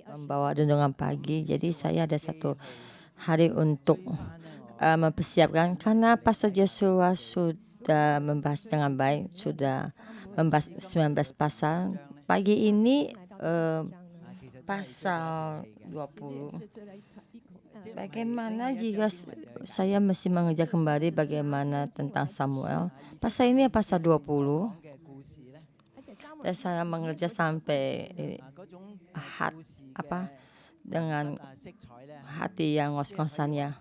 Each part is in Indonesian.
membawa renungan pagi. Jadi saya ada satu hari untuk mempersiapkan, karena Pastor Joshua sudah membahas dengan baik, sudah membahas 19 pasal. Pagi ini pasal 20. Bagaimana jika saya mesti mengejar kembali bagaimana tentang Samuel? Pasal ini pasal 20. Dan saya mengejar sampai dengan hati yang ngos-ngosannya.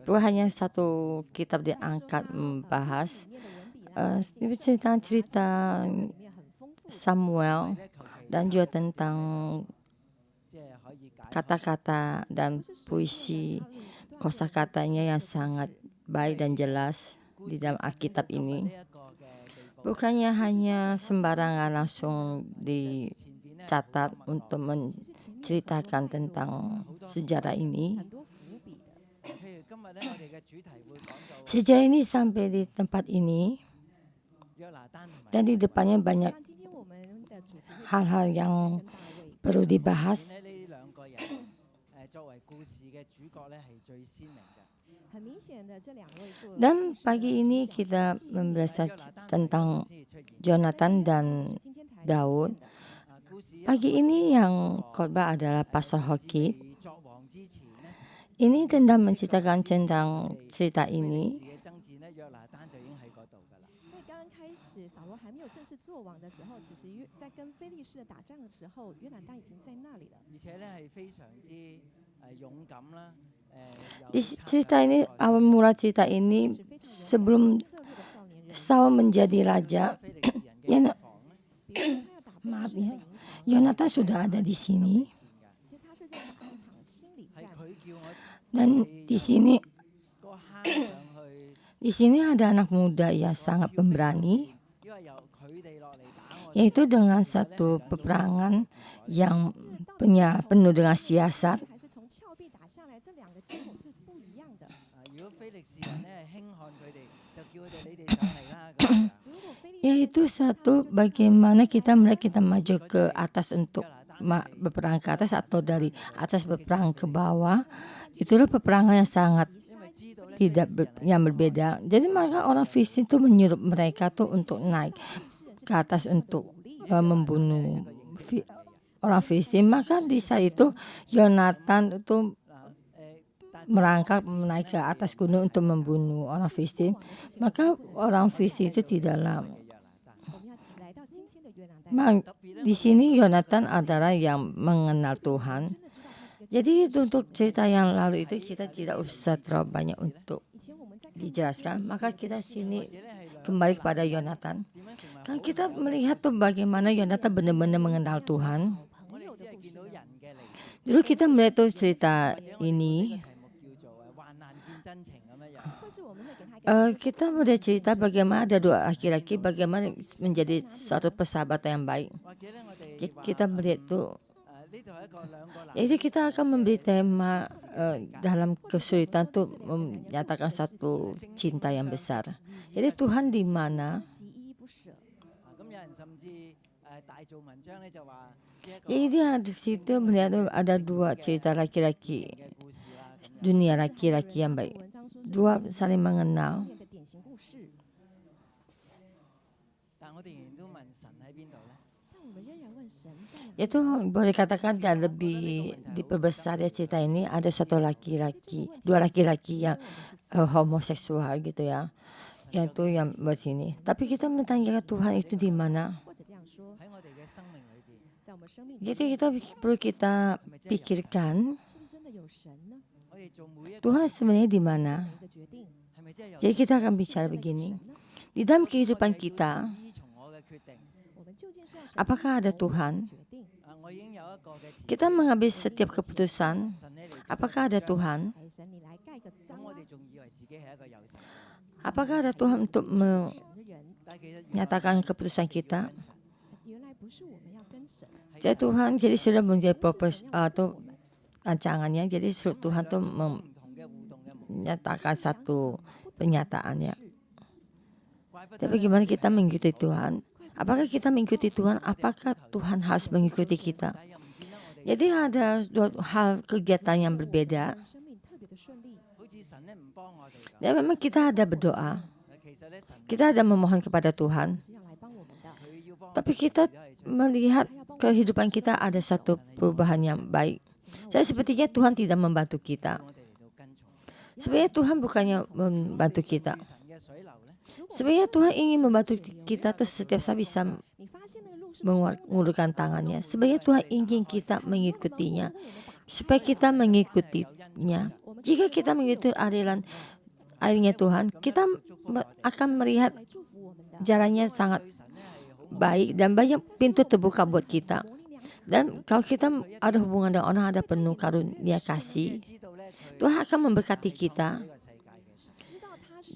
Bukan hanya satu kitab diangkat membahas cerita-cerita Samuel dan juga tentang kata-kata dan puisi kosakatanya yang sangat baik dan jelas di dalam Alkitab ini. Bukannya hanya sembarangan langsung dicatat untuk menceritakan tentang sejarah ini. Sejarah ini sampai di tempat ini, dan di depannya banyak hal-hal yang perlu dibahas. Dan pagi ini kita membahas tentang Jonathan dan Daud. Pagi ini yang khotbah adalah Pastor Hoki. Ini tentang menceritakan tentang cerita ini. Di cerita ini, awal mula cerita ini sebelum Saul menjadi raja, maaf ya, Yonatan sudah ada di sini. Dan di sini ada anak muda yang sangat pemberani, yaitu dengan satu peperangan yang penuh dengan siasat. Yaitu satu, bagaimana kita maju ke atas untuk berperang ke atas, atau dari atas berperang ke bawah. Itulah peperangan yang sangat yang berbeda. Jadi maka orang Filistin itu menyuruh mereka tuh untuk naik ke atas untuk membunuh orang Filistin. Maka di saat itu Yonatan itu merangkak naik ke atas gunung untuk membunuh orang Filistin. Maka orang Filistin itu tidaklah. Di sini Yonatan adalah yang mengenal Tuhan. Jadi untuk cerita yang lalu itu kita tidak usah terlalu banyak untuk dijelaskan. Maka kita sini kembali kepada Yonatan. Kan kita melihat tuh bagaimana Yonatan benar-benar mengenal Tuhan. Dulu kita melihat tuh cerita ini. Kita melihat cerita bagaimana ada dua laki-laki, bagaimana menjadi suatu persahabatan yang baik. Kita melihat tuh. Jadi kita akan memberi tema dalam kesulitan tuh menyatakan satu cinta yang besar. Jadi Tuhan di mana? Jadi di situ melihat ada dua cerita laki-laki, dunia laki-laki yang baik. Dua saling mengenal. Itu boleh katakan dan lebih diperbesar ya cerita ini. Ada satu laki-laki, dua laki-laki yang homoseksual gitu ya. Yaitu yang bersini. Tapi kita bertanya Tuhan itu di mana? Jadi kita perlu kita pikirkan Tuhan sebenarnya di mana? Jadi kita akan bicara begini. Di dalam kehidupan kita, apakah ada Tuhan? Kita mengambil setiap keputusan. Apakah ada Tuhan? Apakah ada Tuhan untuk menyatakan keputusan kita? Jadi Tuhan sudah menjadi propose atau rancangannya. Jadi Tuhan tuh menyatakan satu pernyataannya. Tapi bagaimana kita mengikuti Tuhan? Apakah kita mengikuti Tuhan? Apakah Tuhan harus mengikuti kita? Jadi ada dua hal kegiatan yang berbeda. Dan memang kita ada berdoa, kita ada memohon kepada Tuhan, tapi kita melihat kehidupan kita ada satu perubahan yang baik. Jadi sepertinya Tuhan tidak membantu kita. Sebenarnya Tuhan bukannya membantu kita. Sebenarnya Tuhan ingin membantu kita tuh setiap saat bisa mengulurkan tangannya. Sebenarnya Tuhan ingin kita mengikutinya, supaya kita mengikutinya. Jika kita mengikuti airnya Tuhan, kita akan melihat jalannya sangat baik dan banyak pintu terbuka buat kita. Dan kalau kita ada hubungan dengan orang, ada penuh karunia kasih, Tuhan akan memberkati kita.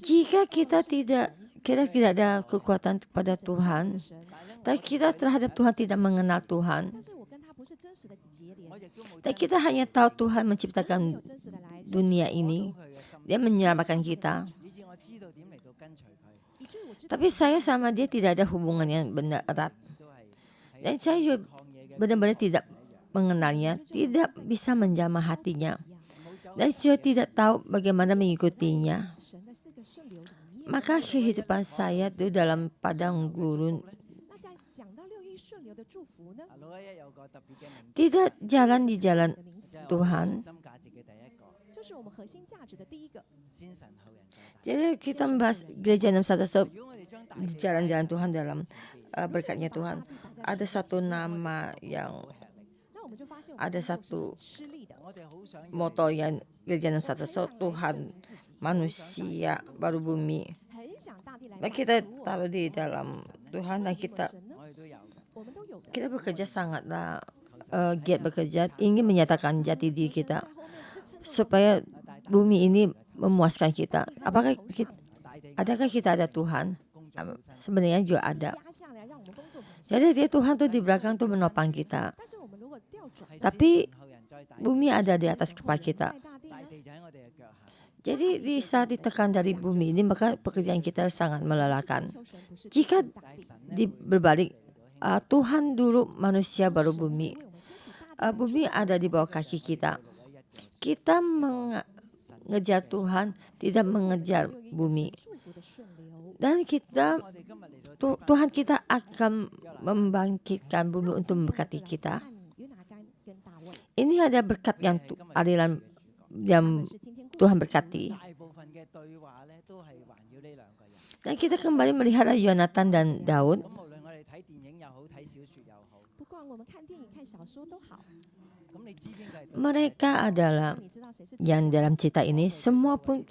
Jika kita tidak ada kekuatan kepada Tuhan, dan kita terhadap Tuhan tidak mengenal Tuhan, dan kita hanya tahu Tuhan menciptakan dunia ini, Dia menyelamatkan kita. Tapi saya sama Dia tidak ada hubungan yang benar erat. Dan saya juga benar-benar tidak mengenalnya, tidak bisa menjamah hatinya, dan juga tidak tahu bagaimana mengikutinya. Maka kehidupan saya itu dalam padang gurun, tidak jalan di jalan Tuhan. Jadi kita membahas gereja 61 di jalan-jalan Tuhan dalam berkatnya Tuhan. Ada satu nama yang ada satu moto yang gereja 61, Tuhan, manusia, baru bumi. Nah, kita taruh di dalam Tuhan dan kita bekerja sangatlah giat bekerja, ingin menyatakan jati diri kita supaya bumi ini memuaskan kita. Adakah kita ada Tuhan? Sebenarnya juga ada. Jadi dia Tuhan tuh di belakang tuh menopang kita. Tapi bumi ada di atas kepala kita. Jadi di saat ditekan dari bumi ini, maka pekerjaan kita sangat melelahkan. Jika berbalik, Tuhan dulu, manusia baru bumi. Bumi ada di bawah kaki kita. Kita mengejar Tuhan, tidak mengejar bumi. Dan Tuhan kita akan membangkitkan bumi untuk memberkati kita. Ini ada berkat yang aliran yang Tuhan berkati. Dan kita kembali melihat Yonatan dan Daud. Mereka adalah yang dalam cerita ini, semua pun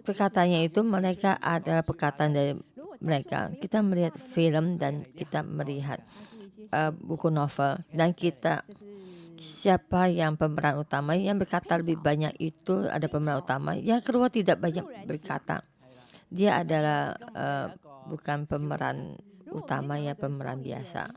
perkataannya itu mereka adalah perkataan dari mereka. Kita melihat film dan kita melihat buku novel, dan kita siapa yang pemeran utama, yang berkata lebih banyak itu ada pemeran utama, yang kedua tidak banyak berkata. Dia adalah bukan pemeran utama, ya pemeran biasa.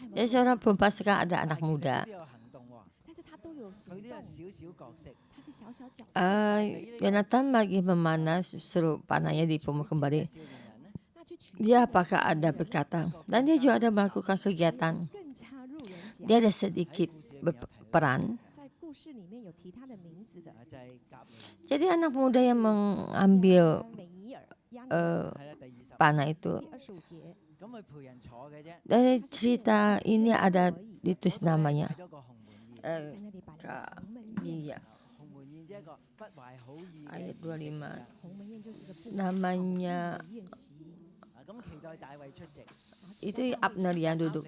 Jadi seorang perempuan sekarang ada anak muda. Yonatan bagaimana suruh panahnya dipumul kembali. Dia apakah ada berkata, dan dia juga ada melakukan kegiatan. Dia ada sedikit berperan. Jadi anak muda yang mengambil panah itu. Dari cerita ini ada ditulis namanya. Iya. Ayat 25. Namanya itu Abner yang duduk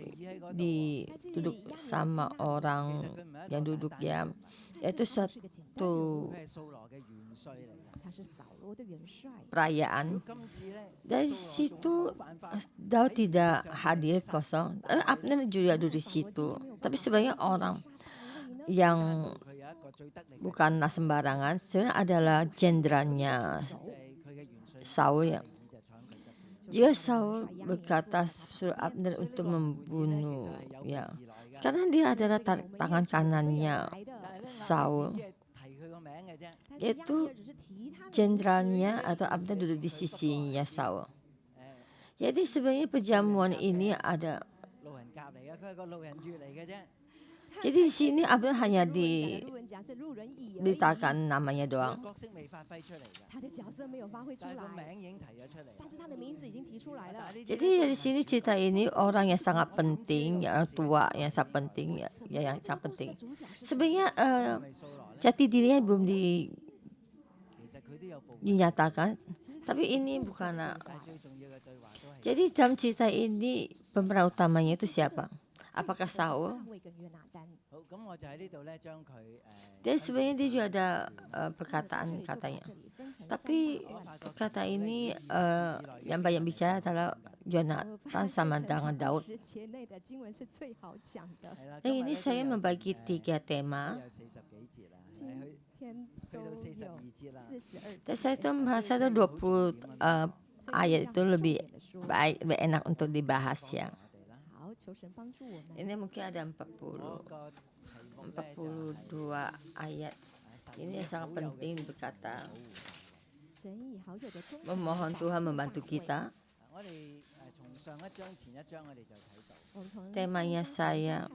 sama orang yang duduk ya. Itu suatu perayaan. Dari situ Daud tidak hadir, kosong. Abner juga duduk di situ. Tapi sebenarnya orang yang bukanlah sembarangan, sebenarnya adalah jenderalnya Saul ya. Jika Saul berkata suruh Abner untuk membunuh ya, karena dia adalah tangan kanannya Saul. Yaitu jenderalnya atau abdnya duduk di sisinya Saul. Jadi sebenarnya perjamuan ini ada. Jadi di sini abdnya hanya diberitakan namanya doang. Jadi di sini cerita ini orang yang sangat penting, yang tua, yang sangat penting, yang sangat penting. Sebenarnya jati dirinya belum dinyatakan, tapi ini bukan. Jadi dalam cerita ini pemeran utamanya itu siapa? Apakah Saul? Dan sebenarnya dia juga ada perkataan katanya. Tapi kata ini yang banyak bicara adalah Jonathan sama dengan Daud. Dan ini saya membagi 3 tema. Dan saya tuh merasa 20 ayat itu lebih baik, lebih enak untuk dibahas ya. Ini mungkin ada 42 ayat. Ini yang sangat penting berkata, memohon Tuhan membantu kita. Temanya saya,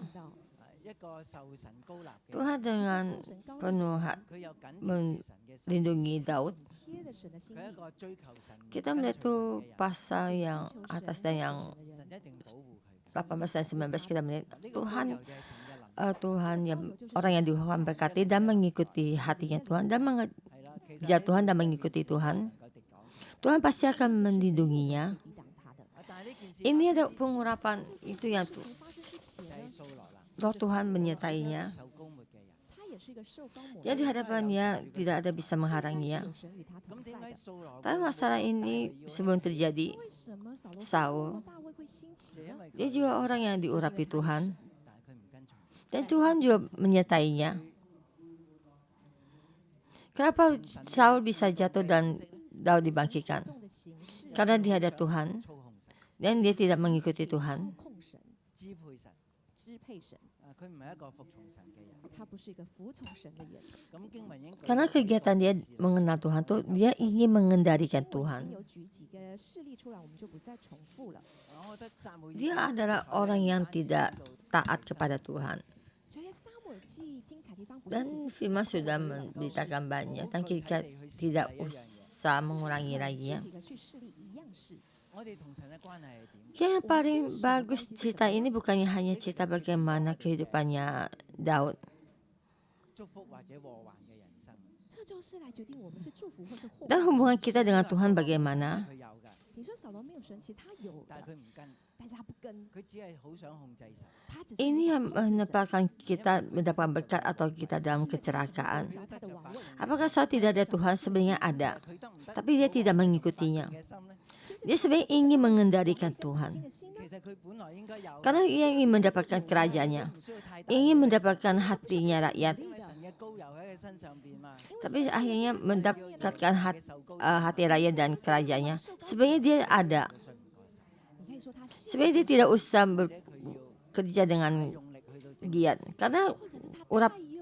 Tuhan dengan penuh melindungi Daud. Kita melihat tuh pasal yang atas dan yang 18 dan 19 kita melihat Tuhan yang orang yang Tuhan berkati dan mengikuti hatinya Tuhan dan mengejar Tuhan dan mengikuti Tuhan. Tuhan pasti akan melindunginya. Ini ada pengurapan itu yang Roh Tuhan menyertainya. Jadi di hadapannya tidak ada bisa menghalanginya. Tapi masalah ini sebelum terjadi, Saul, dia juga orang yang diurapi Tuhan. Dan Tuhan juga menyertainya. Kenapa Saul bisa jatuh dan Daud dibangkitkan? Karena dia ada Tuhan dan dia tidak mengikuti Tuhan. Karena kegiatan dia mengenal Tuhan tuh dia ingin mengendalikan Tuhan. Dia adalah orang yang tidak taat kepada Tuhan. Dan firman sudah memberitakan banyak dan kita tidak usah mengurangi lagi ya. Yang paling bagus cerita ini bukannya hanya cerita bagaimana kehidupannya Daud. Dan hubungan kita dengan Tuhan bagaimana? Ini yang menyebabkan kita mendapatkan berkat atau kita dalam kecelakaan. Apakah Saul tidak ada Tuhan? Sebenarnya ada, tapi dia tidak mengikutinya. Dia sebenarnya ingin mengendalikan Tuhan. Karena ia ingin mendapatkan kerajaannya, ingin mendapatkan hatinya rakyat. Tapi akhirnya mendapatkan hati rakyat dan kerajaannya. Sebenarnya dia ada. Sebenarnya dia tidak usah bekerja dengan giat. Karena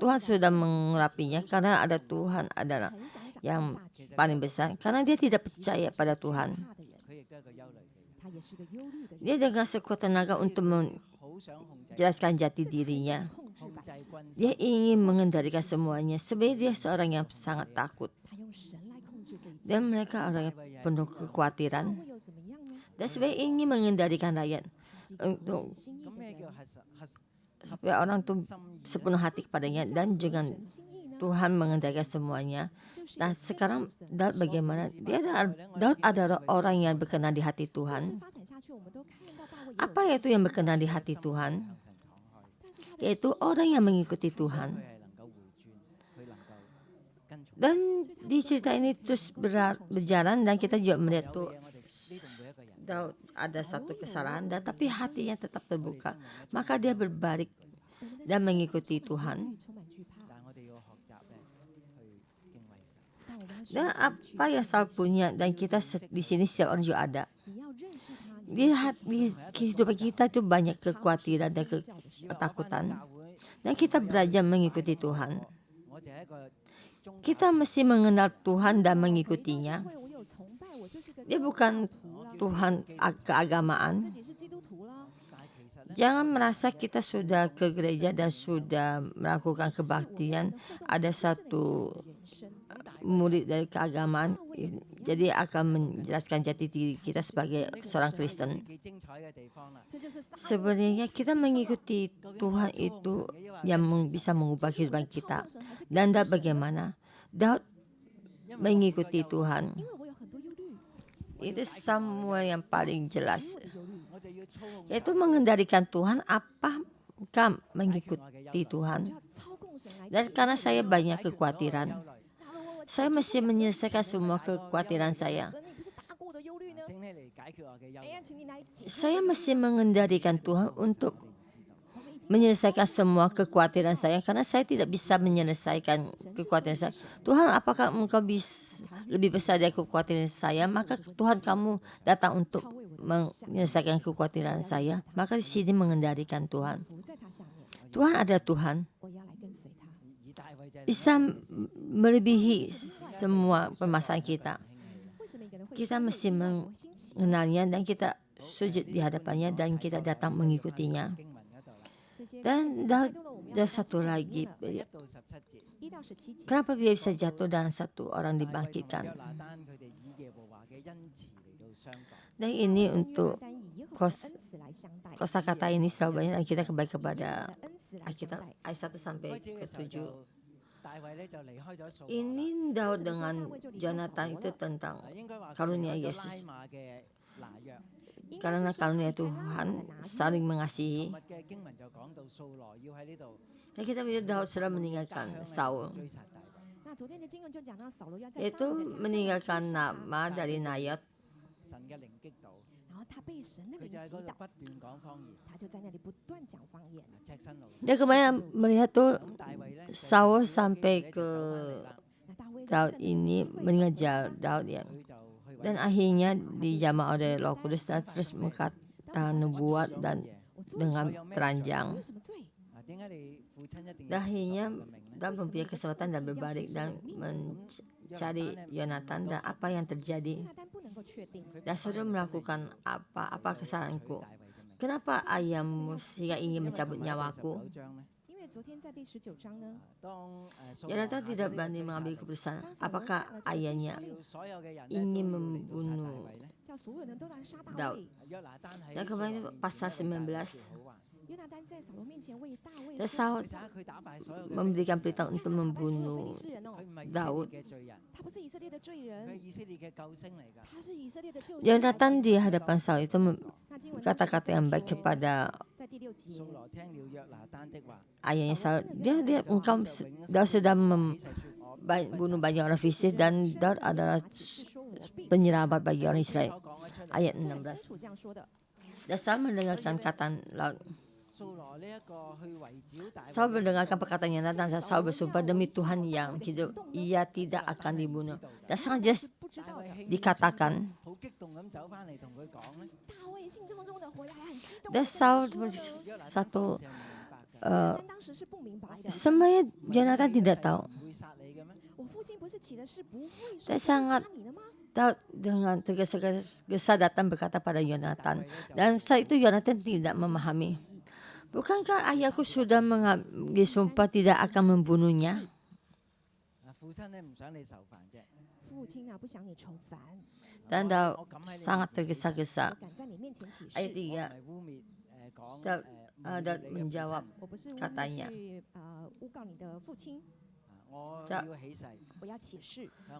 Tuhan sudah mengurapinya. Karena ada Tuhan adalah yang paling besar. Karena dia tidak percaya pada Tuhan. Dia dengan sekuat tenaga untuk menjelaskan jati dirinya. Dia ingin mengendalikan semuanya. Sebenarnya dia seorang yang sangat takut. Dan mereka orang yang penuh kekhawatiran. Dan sebenarnya ingin mengendalikan rakyat. Untuk supaya orang itu sepenuh hati kepadanya. Dan juga Tuhan mengendalikan semuanya. Nah sekarang Daud bagaimana? Daud adalah orang yang berkenan di hati Tuhan. Apa itu yang berkenan di hati Tuhan? Yaitu orang yang mengikuti Tuhan. Dan di cerita ini terus berjalan dan kita juga melihat tuh Daud ada satu kesalahan, tapi hatinya tetap terbuka. Maka dia berbalik dan mengikuti Tuhan. Dan apa yang Saul punya dan kita di sini setiap orang juga ada. Di kehidupan kita itu banyak kekhawatiran dan ketakutan. Dan kita belajar mengikuti Tuhan. kita mesti mengenal Tuhan dan mengikutinya. Dia bukan Tuhan keagamaan. Jangan merasa kita sudah ke gereja dan sudah melakukan kebaktian, ada satu murid dari keagamaan, jadi akan menjelaskan jati diri kita sebagai seorang Kristen. Sebenarnya kita mengikuti Tuhan itu yang bisa mengubah kehidupan kita. Dan bagaimana Daud mengikuti Tuhan? Itu Samuel yang paling jelas, yaitu mengendalikan Tuhan, apakah mengikuti Tuhan. Dan karena saya banyak kekhawatiran, saya mesti menyelesaikan semua kekhawatiran saya. Saya mesti mengendalikan Tuhan untuk menyelesaikan semua kekhawatiran saya, karena saya tidak bisa menyelesaikan kekhawatiran saya. Tuhan, apakah engkau bisa lebih besar dari kekhawatiran saya? Maka Tuhan, kamu datang untuk menyelesaikan kekhawatiran saya. Maka di sini mengendalikan Tuhan. Tuhan ada Tuhan, bisa melebihi semua permasalahan kita. Kita mesti mengenalnya dan kita sujud di hadapannya dan kita datang mengikutinya. Dan satu lagi, kenapa dia bisa jatuh dan satu orang dibangkitkan? Dan ini untuk kosakata ini selalu banyak, dan kita kembali kepada Alkitab ayat 1 sampai ke 7. Ini Daud dengan Jonathan itu tentang karunia Yesus. Karena karunia Tuhan saling mengasihi. Dan kita melihat Daud sudah meninggalkan Saul, yaitu meninggalkan nama dari Nayot. Dia kembali melihat tuh Saul sampai ke Daud ini mengejar Daud ya. Dan akhirnya dijamah oleh Roh Kudus dan terus berkata nubuat dan dengan teranjang. Dan akhirnya Daud mempunyai kesempatan dan berbalik dan mencari Yonatan dan apa yang terjadi. Dan saudara melakukan apa kesalahanku? Kenapa ayahmu sehingga ingin mencabut nyawaku? Yonatan tidak berani mengambil keputusan. Apakah ayahnya ingin membunuh Daud? Dan kemarin pasal 19, dan Saul memberikan perintah untuk membunuh Daud. Yonatan di hadapan Saul itu kata-kata yang baik kepada ayahnya Saul. Dia engkau Daud sudah membunuh banyak orang Filistin dan Daud adalah penyelamat bagi orang Israel. Ayat 16. Dan Saul mendengarkan kata laut. Saul mendengarkan perkataan Yonatan dan Saul bersumpah demi Tuhan yang hidup, ia tidak akan dibunuh. Dan sangat jelas dikatakan. Dan Saul satu semuanya Yonatan tidak tahu. Dan sangat Daud dengan tergesa-gesa datang berkata pada Yonatan. Dan saat itu Yonatan tidak memahami. Bukankah ayahku sudah mengambil sumpah tidak akan membunuhnya? Dan Daud sangat tergesa-gesa. Ayat 3, Daud menjawab katanya,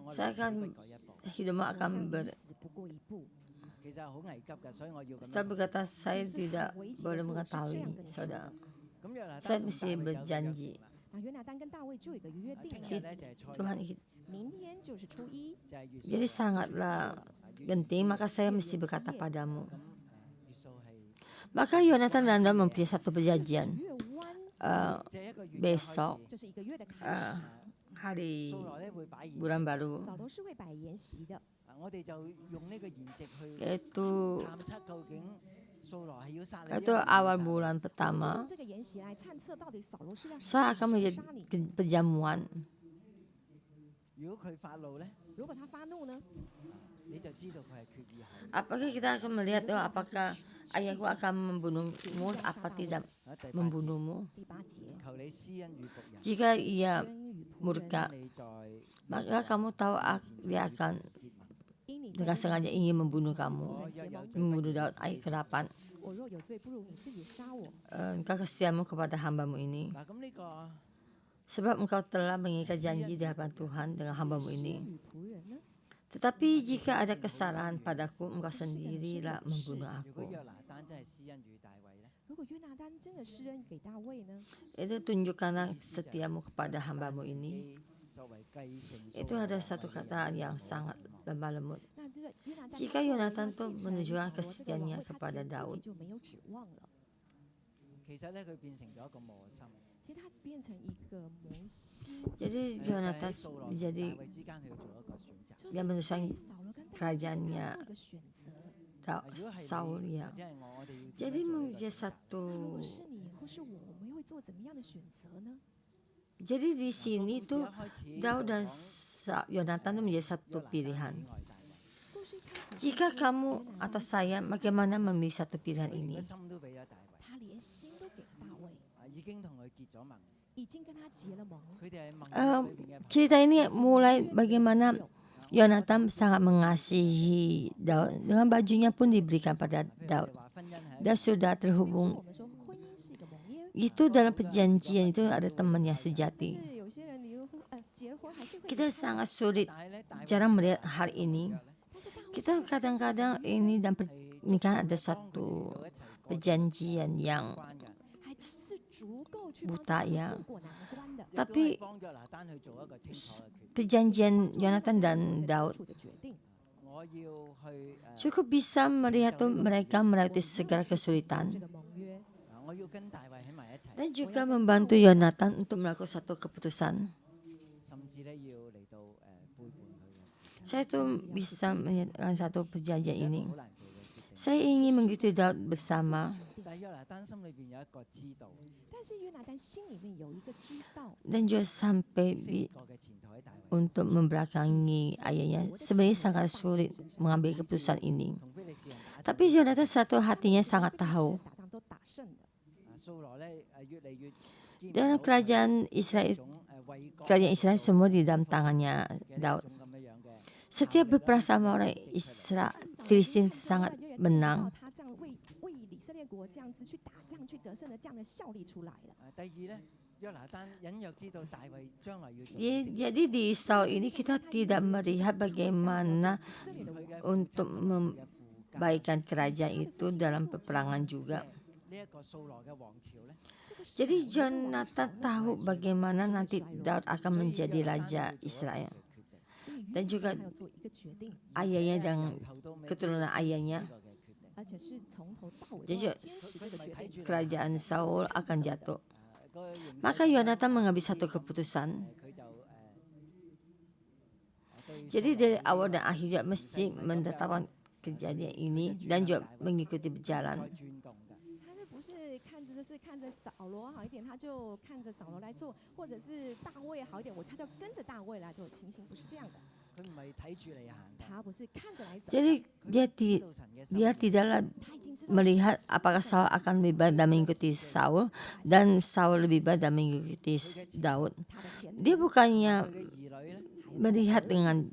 saya akan hidupmu akan saya berkata saya tidak boleh mengetahui saudara. Saya mesti berjanji. Tuhan jadi sangatlah penting, maka saya mesti berkata padamu. Maka Yonatan dan Daud mempunyai satu perjanjian. Besok hari bulan baru, itu awal bulan pertama, saya akan menjadi perjamuan. 如果他发怒呢， Apakah kita akan melihat apakah ayahku akan membunuhmu apa tidak membunuhmu? 第8节， Jika ia 生与仆 murka, 人， maka kamu tahu dia akan 因你 dengan sengaja ingin membunuh kamu, 结盟， membunuh Daud. Ayat ke-8. 我若有罪，不如你自己杀我。 Engkau kesetiamu kepada hambamu ini, sebab engkau telah mengikat janji di hadapan Tuhan dengan hambamu 先 ini. 与仆人呢？ Tetapi jika ada kesalahan padaku, engkau sendirilah membunuh aku. 如果约拿单真的施恩给大卫呢？ Itu tunjukkanlah setiamu kepada hambamu ini. Itu ada satu kata yang sangat lemah lembut. 那这个约拿单 Jika Yonatan itu menunjukkan kesetiaannya kepada 他 Daud, 就没有指望了。其实它变成一个魔心， jadi Yonatan menjadi 就是 dia menyusun 扫罗跟大卫 kerajaannya 做一个选择。 Saul ya. Jadi menjadi 那如 satu. 果是你或是我，我们会做怎么样的选择呢？ Jadi di sini tuh Daud dan Yonatan itu menjadi satu pilihan. 故事一开始， Jika kamu atau saya, bagaimana memilih satu pilihan ini? 他连心都给了大卫，已经跟他结了盟。 Cerita ini mulai bagaimana Yonatan sangat mengasihi Daud. Dengan bajunya pun diberikan pada Daud. Dia sudah 比如说 terhubung. 我们说婚姻是一个盟约， Itu dalam perjanjian itu ada temannya 是 sejati. 有些人离了婚，结了婚还是会 Kita 离婚 sangat sulit jarang melihat hal ini. 但是大卫 Kita kadang-kadang ini dalam pernikahan ada satu perjanjian yang 还真是足够去 buta 帮助 ya. 他过难关的， Tapi perjanjian Yonatan dan Daud 处的决定。 cukup bisa melihat tuh mereka melewati segala kesulitan 这个盟约， dan juga membantu Yonatan untuk melakukan satu keputusan. Saya tuh bisa melihat satu perjanjian ini. Saya ingin mengikuti Daud bersama 但是约拿单心里面有一个知道， dan juga sampai untuk membelakangi ayahnya. Sebenarnya sangat sulit mengambil keputusan ini. Tapi Yonatan satu hatinya sangat tahu 打仗都打胜的。 dalam kerajaan Israel semua di dalam tangannya Daud. Setiap berperang sama orang Israel, Filistin sangat 越 menang. 他这样为以色列国这样子去打仗去得胜的这样的效力出来了。 Jadi di Saul ini kita tidak melihat bagaimana 以色列的王 untuk membaikan kerajaan itu dalam peperangan juga. Jadi Jonathan tahu bagaimana nanti Daud akan menjadi raja Israel. 所以 Dan 约 juga 拿单要做一个决定， ayahnya dan keturunan ayahnya. 而且是从头到尾都 Jadi 要坚持这个决定。 kerajaan Saul akan jatuh. Maka Yonatan mengambil satu keputusan. Jadi dari awal dan akhir juga mesti menetapkan kejadian ini dan juga mengikuti berjalan. 他是不是看着扫罗好一点，他就看着扫罗来做，或者是大卫好一点，他就跟着大卫来做？情形不是这样的，他不是看着来走， Jadi dia tidaklah 他已经知道 melihat apakah Saul akan lebih baik dan mengikuti Saul dan Saul lebih baik dan mengikuti Daud. 他的前途。 Dia bukannya melihat dengan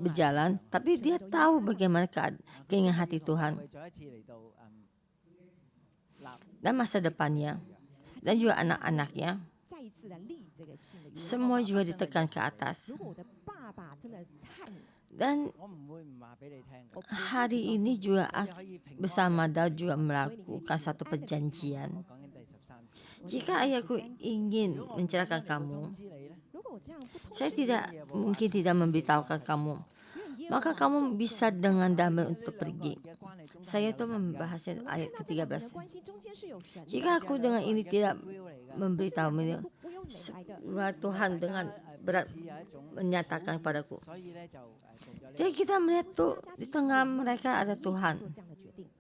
berjalan, tapi dia tahu bagaimana keinginan hati Tuhan dan masa depannya dan juga anak-anaknya. 再一次的立这个新的约。 Semua juga ditekan ke atas. 如果我的爸爸真的害你， Dan hari ini juga bersama Daud juga melakukan satu perjanjian. Jika ayahku ingin mencelakakan kamu, 如果我这样不通 saya mungkin tidak memberitahukan kamu. 愿耶和 Maka 华 kamu bisa dengan damai untuk pergi. Saya tuh membahasnya 我们 ayat 看到这两个人的 ke-13. 关系中间是有神的， Jika aku dengan ini tidak 不是两个 memberitahu 人不由你来的。 Tuhan dengan berat menyatakan padaku. Jadi kita melihat tuh di tengah mereka ada 做 Tuhan. 这样的决定。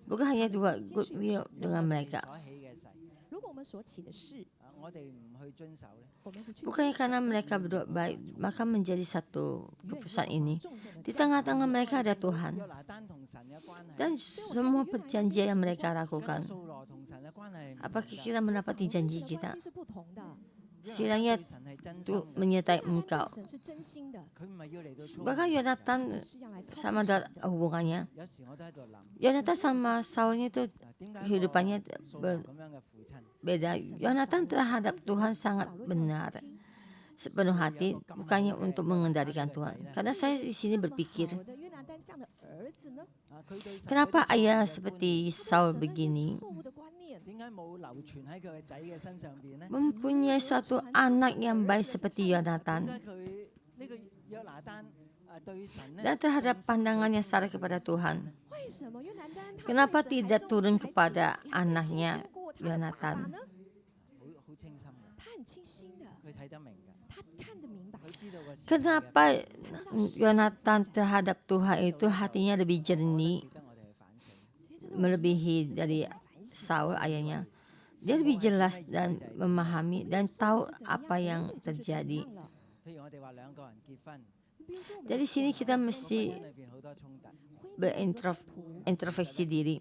Bukan hanya dua goodwill dengan mereka. 如果我们所起的事， Bukannya karena mereka berbuat baik, maka menjadi satu keputusan ini. Di tengah-tengah mereka ada Tuhan. Dan semua perjanjian yang mereka lakukan, apakah kita mendapati janji kita? Kiranya Tuhan menyertai engkau. Bahkan Yonatan sama hubungannya. Yonatan sama Saulnya itu kehidupannya berbeda. Yonatan terhadap Tuhan sangat benar, sepenuh hati, bukannya untuk mengendalikan Tuhan. Karena saya di sini berpikir, kenapa ayah seperti Saul begini mempunyai suatu anak yang baik seperti Yonatan, dan terhadap pandangannya salah kepada Tuhan? Kenapa tidak turun kepada anaknya Yonatan? Kenapa Yonatan terhadap Tuhan itu hatinya lebih jernih, melebihi dari Saul ayahnya? Dia lebih jelas dan memahami dan tahu apa yang terjadi. Dari sini kita mesti berintrospeksi diri.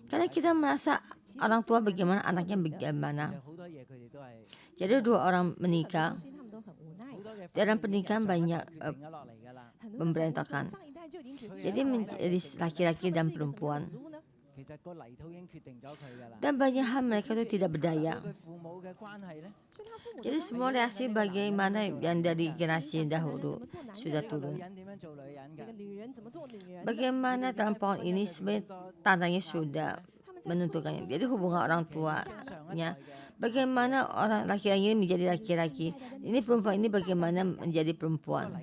Karena kita merasa orang tua bagaimana, anaknya bagaimana. Jadi dua orang menikah. Dalam pernikahan banyak pemberontakan. Jadi menjadi laki-laki dan perempuan. Dan banyak hal mereka itu tidak berdaya. Jadi semua reaksi bagaimana yang dari generasi dahulu sudah turun. Bagaimana dalam pohon ini sebenarnya tandanya sudah menentukannya. Jadi hubungan orang tuanya, bagaimana orang laki-laki ini menjadi laki-laki, ini perempuan ini bagaimana menjadi perempuan.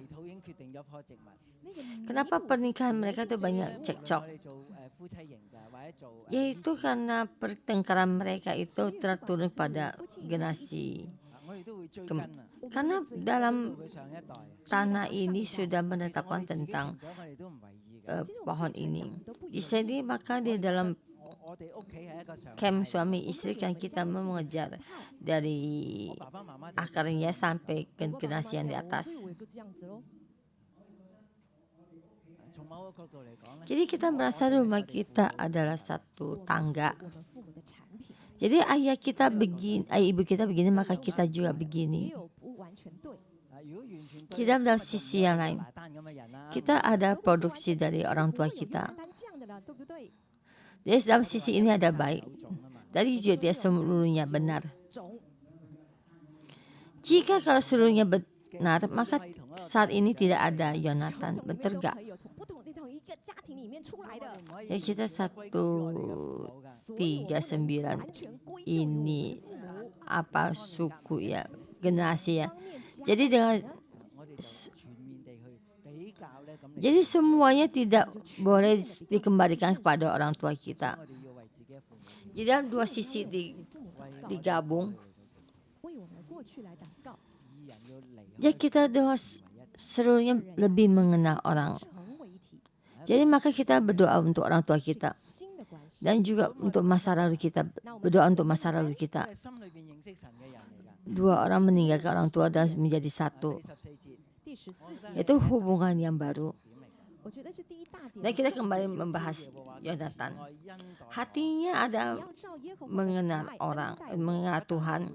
Kenapa pernikahan mereka itu banyak cekcok? Yaitu karena pertengkaran mereka itu terturun pada generasi. Karena dalam tanah ini sudah menetapkan tentang pohon ini. Di sini maka di dalam camp suami istri kan kita mengejar dari akarnya sampai ke generasi yang di atas. Jadi kita merasa rumah kita adalah satu tangga. Jadi ayah kita begini, ayah ibu kita begini, maka kita juga begini. Kita dalam sisi yang lain, kita ada produksi dari orang tua kita. Jadi dalam sisi ini ada baik. Dari juga dia seluruhnya benar. Jika kalau seluruhnya benar, maka saat ini tidak ada Yonatan, betul gak? Ya kita 139 ini apa suku ya, generasi ya. Jadi dengan jadi semuanya tidak boleh dikembalikan kepada orang tua kita. Jadi dalam dua sisi digabung. Ya kita dengan seluruhnya lebih mengenal orang. Jadi maka kita berdoa untuk orang tua kita dan juga untuk masa lalu kita, berdoa untuk masa lalu kita. Dua orang meninggalkan orang tua dan menjadi satu. Itu hubungan yang baru. Dan kita kembali membahas Yonatan. Hatinya ada mengenal orang, mengenal Tuhan.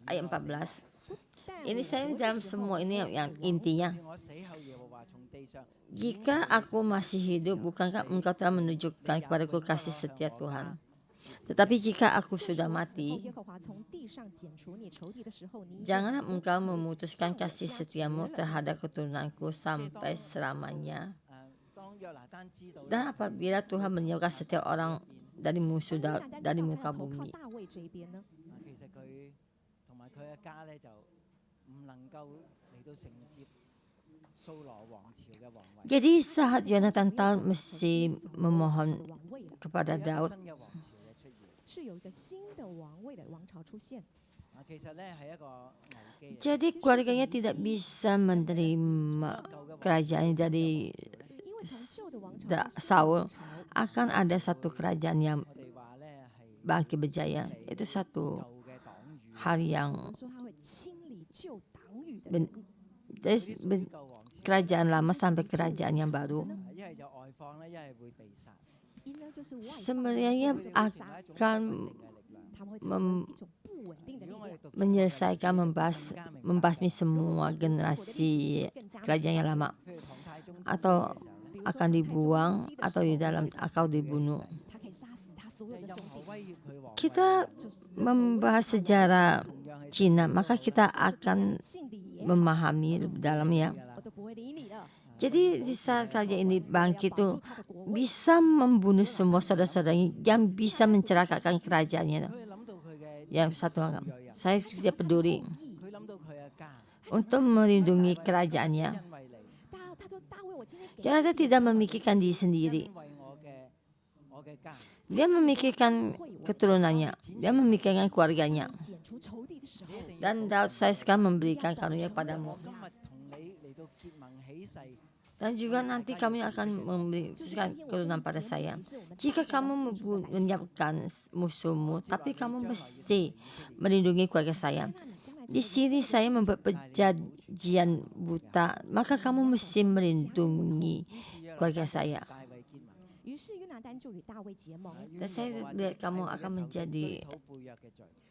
Ayat 14. Ini saya dalam semua ini yang intinya. Jika aku masih hidup, bukankah engkau telah menunjukkan kepadaku kasih setia Tuhan? Tetapi jika aku sudah mati, janganlah engkau memutuskan kasih setiamu terhadap keturunanku sampai selamanya. Dan apabila Tuhan menjauhkan setiap orang dari musuh dari muka bumi, jadi saat Yonatan tahu mesti memohon kepada Daud. Jadi keluarganya tidak bisa menerima kerajaan dari Saul. Akan ada satu kerajaan yang bangkit berjaya. Itu satu hal yang 说他会清理旧党羽的 ben- 人， dari kerajaan lama sampai kerajaan yang baru. 一呢就是外放， Sebenarnya 会被杀， akan 他们会成为一种不稳定的力量。 menyelesaikan membasmi semua generasi kerajaan yang lama, atau akan dibuang atau di dalam atau dibunuh. 他可以杀死他所有的兄弟。 Kita membahas sejarah Cina, maka kita akan 姓李也好， memahami lebih dalam ya. 我都不会理你的。 Jadi di saat kerajaan ini 我要 bangkit 保住 tuh 他的国位。 bisa membunuh semua saudara-saudaranya yang bisa mencelakakan kerajaannya. Ya satu agam, saya tidak peduli untuk melindungi kerajaannya. 他说大卫，我今天给 Karena dia tidak memikirkan diri sendiri. Dia memikirkan keturunannya, dia memikirkan keluarganya. 剪除仇敌的时候， Dan Daud, saya sekarang memberikan karunia padamu. Dan juga nanti kami akan memberikan keturunan pada saya. Jika kamu menyiapkan musuhmu, tapi kamu mesti melindungi keluarga saya. Di sini saya membuat perjanjian buta, maka kamu mesti melindungi keluarga saya. 于是约拿单就与大卫结盟， Dan saya lihat kamu akan menjadi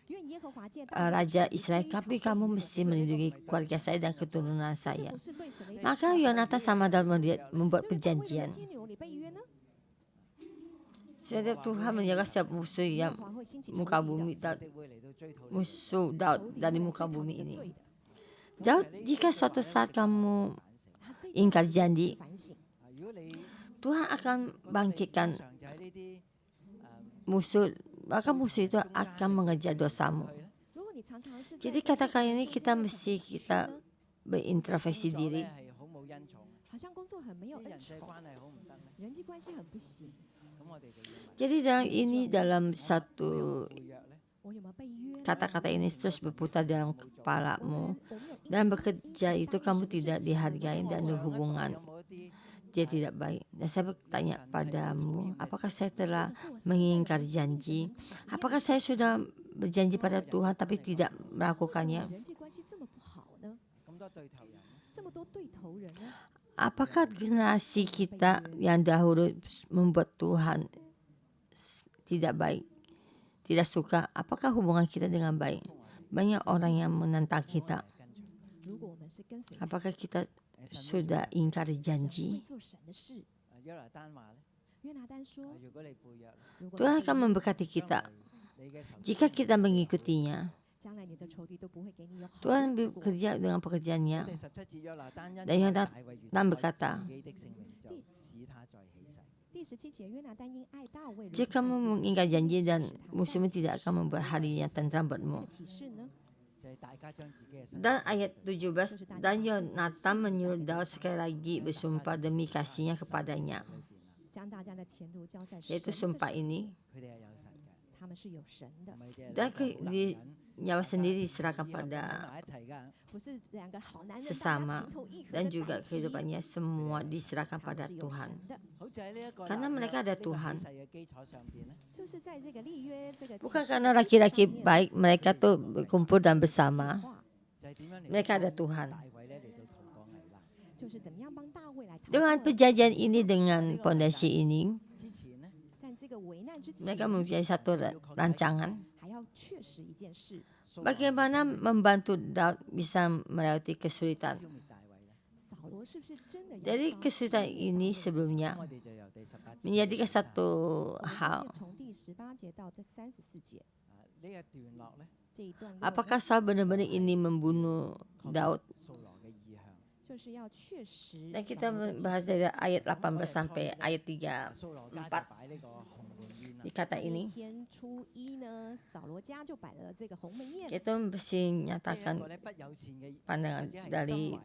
愿耶和华借大卫 raja Israel, tapi kamu mesti melindungi keluarga saya dan keturunan 这 saya. 不是对神的一个 Maka Yonatan sama Daud membuat 因为大卫的 perjanjian. 天牛你被约呢， Setiap Tuhan menjaga setiap musuh 耶 yang 和华会兴起仇 muka 敌 bumi 的， dan musuh Daud 仇敌 dari 会 muka 追讨 bumi 你的 ini. 罪的。 Daud, jika suatu saat kamu 他这一 ingkar janji, 反省， Tuhan akan bangkitkan musuh, maka musuh itu akan mengejar dosamu. 如果你常常是在 Jadi katakan ini kita mesti kita berintrospeksi diri. 好像工作很没有恩宠，人际关系很不行， Jadi dalam satu 我有没有被约呢？ kata-kata ini terus berputar dalam kepalamu. 我没有应 Dalam bekerja itu kamu tidak dihargai dan hubungan dia tidak baik. Dan saya bertanya padamu, apakah saya telah mengingkar janji? Apakah saya sudah berjanji pada Tuhan tapi tidak melakukannya? 人际关系这么不好呢？这么多对头人呢？ Apakah generasi kita yang dahulu membuat Tuhan tidak baik, tidak suka? Apakah hubungan kita dengan baik? Banyak orang yang menentang kita. 如果我们是跟随 Apakah kita sudah ingkar 神会 janji? 做神的事。约拿单说，如果 Tuhan 你 akan memberkati kita jika kita mengikutinya. 将来你的仇敌都不会给你有好的 Tuhan 结果。 bekerja dengan pekerjaannya. Dan Yonatan berkata, 第17节，约拿单因爱大卫， jika kamu mengingkar janji dan musuhmu tidak akan membuat hari yang tentram 这 buatmu. 个启示呢？ Dan ayat 17, dan Yonatan menyuruh Daud sekali lagi bersumpah demi kasihnya kepadanya. 将大家的前途交在神 Yaitu 的 sumpah 手， ini. 他们是有神的， Dan nyawa sendiri diserahkan pada 不是两个好男人，大家 sesama 情投意合 dan 的 juga 在一起， kehidupannya semua diserahkan 他们 pada 是有 Tuhan. 神的， Karena mereka ada Tuhan. 就是在这个立约这个 Bukan 启示 karena 的基础 laki-laki 上面 baik mereka tuh berkumpul dan 显 bersama. 化 Mereka ada Tuhan. 就是怎么样帮大卫来逃 Dengan 过 perjanjian ini, dengan pondasi ini, 但这个危难之前， mereka mempunyai satu rancangan. 还要确实一件事， Bagaimana membantu Daud bisa melewati kesulitan. 扫罗是不是真的要 Dari 发 kesulitan 现 ini sebelumnya menjadikan satu 我们 hal. 从第18节到这34节这一段落呢， Apakah Saul benar-benar ini membunuh Daud? 就是要确实 Dan 扫 kita 罗的 bahas 一生 dari ayat 18 sampai ayat 34 di kata 那一 ini. 天初一呢，扫罗家就摆了这个鸿门宴， Kita mesti nyatakan pandangan dari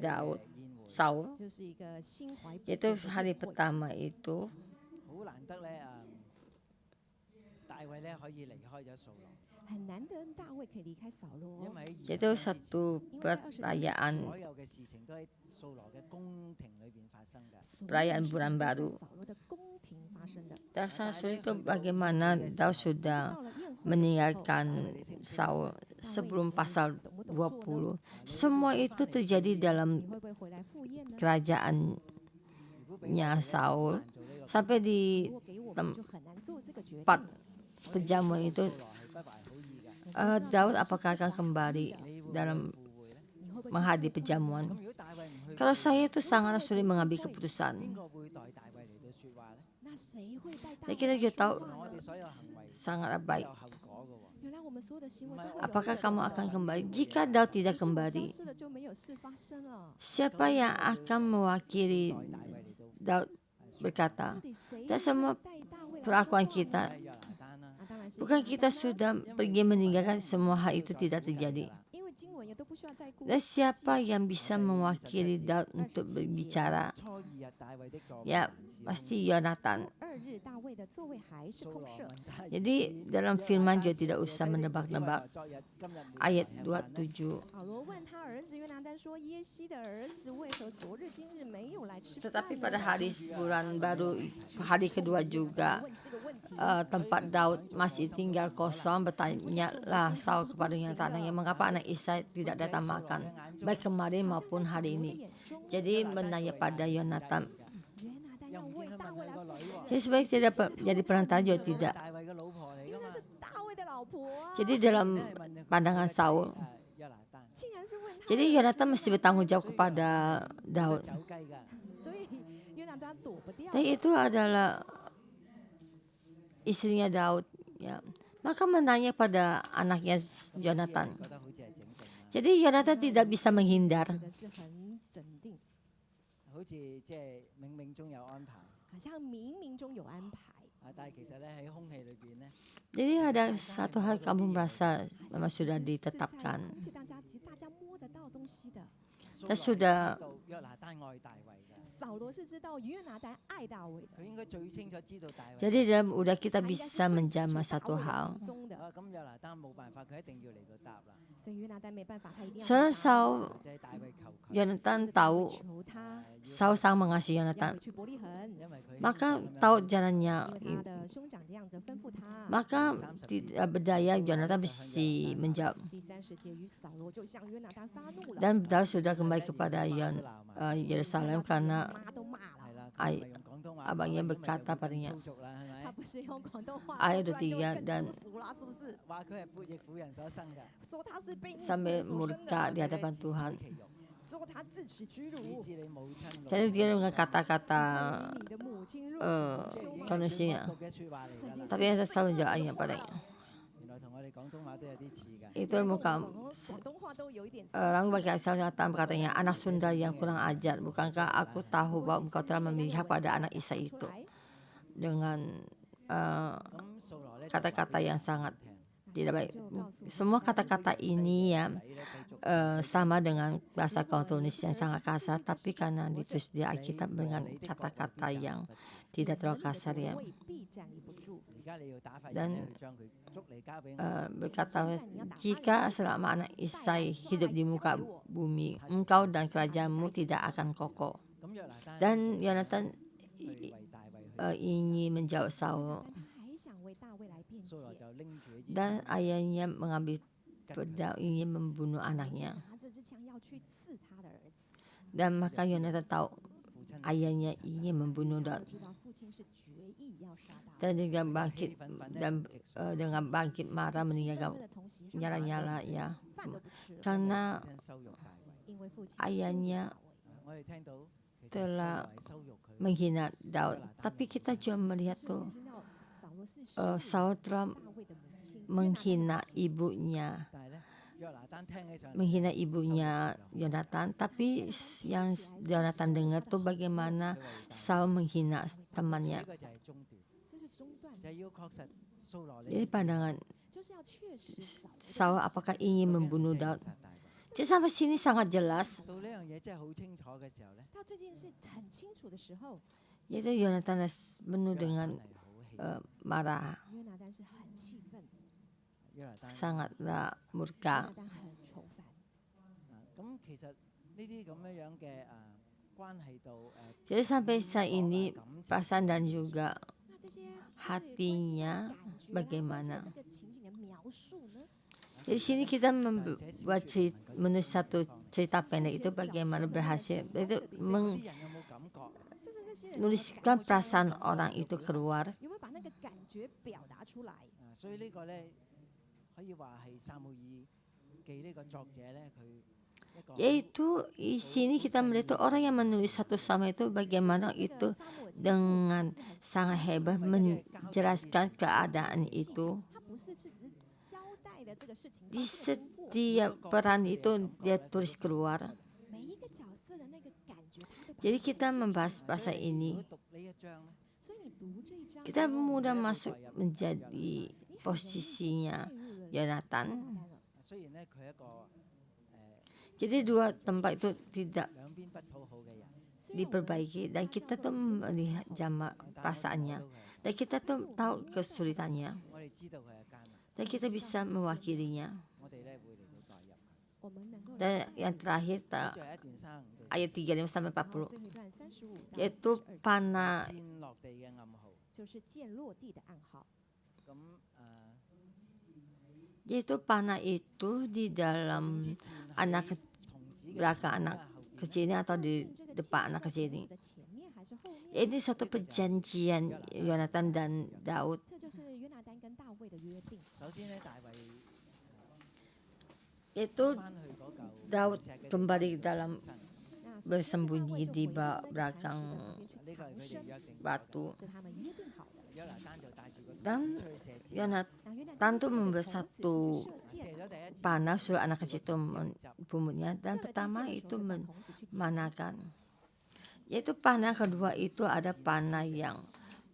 Daud, Saul. 就是一个心怀不 Yaitu 轨的 hari 宴会 pertama itu 很难得大卫可以离开扫罗， yaitu satu 因为在20 perayaan 所有的 perayaan 事 bulan 都在 baru. 扫罗的宫廷发生的。 Dan sangat sulit itu bagaimana Daud sudah 到了宴会的时候 meninggalkan Saul sebelum pasal 20. Semua itu terjadi dalam 你会不会回来赴宴呢？ kerajaannya Saul. Sampai di 如果给我们就很难做这个决 tempat 定。 perjamuan itu, Daud apakah akan kembali dalam 你会不会 menghadiri perjamuan? Kalau saya itu sangat sulit mengambil keputusan. 那谁会带大 Jadi 卫 kita 来 juga 说 tahu 话呢？ sangat baik. 原来我们所有的行为都会有 Apakah 后 kamu 果 akan kembali? Jika Daud tidak 就是我消 kembali, 失了就没有事发生了。 siapa yang akan mewakili Daud berkata, 到底谁 dan 会 semua 带大卫来说 perlakuan 话呢？ kita, 当然是 bukan 亚 kita 当呢 sudah pergi meninggalkan semua hal itu tidak terjadi. 因为经文也都不需要再顾。 Dan siapa yang bisa mewakili Daud untuk berbicara? Ya, pasti Yonatan. 2日大卫的座位还是空设。 Jadi dalam firman juga tidak usah menebak-nebak. Ayat 27. 扫罗问他儿子约拿单说：“耶西的儿子为何昨日今日没有来吃饭呢？” Tetapi pada hari bulan baru, hari kedua juga, 问这个问题， tempat Daud masih tinggal kosong, bertanyalah Saul kepada Yonatan, mengapa anak Isai tidak datang makan, baik kemarin maupun hari ini. Jadi menanya pada Yonatan. 约拿单要为大卫来赴宴， Jadi sebaik tidak jadi perantara juga tidak. 因为那是大卫的老婆啊。 Jadi dalam pandangan Saul, 竟然是问他， jadi Yonatan mesti bertanggung jawab kepada Daud. 所以约拿单躲不掉。 Dan itu adalah istrinya Daud. Ya. Maka menanya pada anaknya Yonatan. Jadi Yonatan tidak bisa menghindar. 觉得是很镇定，好像冥冥中有安排。 Jadi ada satu hal kamu merasa memang sudah 在 ditetapkan. 空气当中，其实大家摸得到东西的。 Dan sudah 扫罗是知道约拿单爱大卫的， jadi dalam udah kita bisa menjamah 他 satu 应该是最清楚大卫的 hal. 行踪的。所以约拿单没办法，他一定要 Seorang 回答 Saul, Yonatan 大卫 tahu 求他 Saul sangat mengasihi 要 Yonatan. 回去伯利恒， Maka tahu jalannya. 因为他的兄长这样子吩咐他。 Maka tidak berdaya Yonatan mesti menjawab. 第30节，与扫罗就向约拿单发怒了， Dan Daud sudah kembali kepada Yerusalem karena 妈都骂了， abangnya berkata padanya. 他不是用广东话， Ayat 不然就 23 更 dan 粗俗了，是不是？说他是被逆 sampai 妇所生 murka 的， di hadapan Tuhan. 说他自取屈辱， Jadi dia dengan kata-kata 以你的母亲入 kondisinya. 这件事 Tapi yang saya menjawabnya padanya. Itu muka 广东话都有一点 orang bagi saya katanya, anak Sunda yang kurang ajar. Bukankah aku tahu bahwa engkau telah memihak pada anak Isa itu 来， dengan kata-kata yang sangat tidak baik. Semua kata-kata ini ya sama dengan bahasa Kantonis yang sangat kasar, tapi karena ditulis di Alkitab dengan kata-kata yang tidak terlalu kasar ya. 未必站立不住。 Dan berkata, jika selama anak Isai hidup di muka bumi, engkau dan kerajaanmu tidak akan kokoh. Dan Yonatan ingin menjawab Saul, 还想为大卫来辩解， dan ayahnya mengambil pedang ingin membunuh anaknya. 拿着支枪要去刺他的儿子。 Dan maka Yonatan tahu ayahnya ingin membunuh Daud. 知道父亲是决意要杀大卫， Dan dengan bangkit dan dengan bangkit marah meninggalkan 为了从席上 nyala-nyala ya. 饭都不吃了， Karena 因为父亲 ayahnya 羞辱大卫 telah menghina Daud. Tapi kita juga melihat 所以 tuh 听到扫罗是羞辱 Saul telah 大卫的母亲， menghina ibunya, menghina ibunya Yonatan. Tapi yang Yonatan dengar tuh bagaimana Saul menghina temannya. 这是中断， Jadi pandangan 就是要确实扫罗 Saul apakah ingin membunuh Daud. Jadi sampai sini sangat jelas. 到这件事很清楚的时候， Yaitu Yonatan penuh dengan marah, 约拿单是很气愤， sangatlah 约 murka. 拿单很愁烦。 Jadi sampai saat ini perasaan dan juga 那这些 hatinya 感觉呢，或者 bagaimana? 这个情景的描述呢？ Di sini kita membuat menulis satu cerita pendek itu bagaimana berhasil itu 就是那些人 menuliskan perasaan orang itu keluar. 有没有把那个感觉表达出来？ 所以呢個咧可以話係撒母耳記呢個作者咧，佢一個 Yaitu di sini kita melihat orang yang menulis satu sama itu bagaimana itu dengan sangat hebat menjelaskan keadaan itu. 他不是只是交代了这个事情， Di setiap peran itu dia tulis keluar. 每一个角色的那个感觉，他都把 Jadi kita membahas bahasa 如 ini, 果讀呢一章咧， 所以你读这一章， kita mudah masuk menjadi posisinya Yonatan. 雖然咧佢係一個 Jadi dua tempat itu tidak 兩邊不討好嘅人， diperbaiki dan kita tuh melihat jamak perasaannya dan kita tuh tahu kesulitannya 我哋知道佢係艱難， dan kita bisa mewakilinya. 我哋咧會嚟到代入佢。 我們能夠 Dan yang terakhir 最後一段三五到 ayat 35 sampai 40然後最後一段35到 yaitu 42 panah 箭落地嘅暗號。就是箭落地的暗號。 咁yaitu panah itu di dalam 支箭 anak 喺童子嘅 belakang 前面 anak 啊後邊 kecil ini atau di 箭這個箭 depan 落 anak 在 kecil 童 ini. 子的前面還是後面？ Ini suatu perjanjian Yonatan dan Daud. 這就是約拿單跟大衛的約定。 首先咧，大衛 Yaitu 翻去嗰嚿 Daud 石嘅 kembali ke dalam 那首先是 bersembunyi 大衛 di 就回到那個 belakang 磐石那邊去藏身，呢個係佢哋約定嘅。 batu. 是他們約定好的。約拿單就帶住個 Dan 出去射箭， Yonatan 那約拿 Tantu 帶着 membuat 童子 satu 出去射 射 箭， 咗第一箭， panah suruh anak kecil itu membunuhnya. 射 Dan 了第一箭 pertama 的時 itu 候就把童子去擊 memanakan. Yaitu panah kedua itu ada panah yang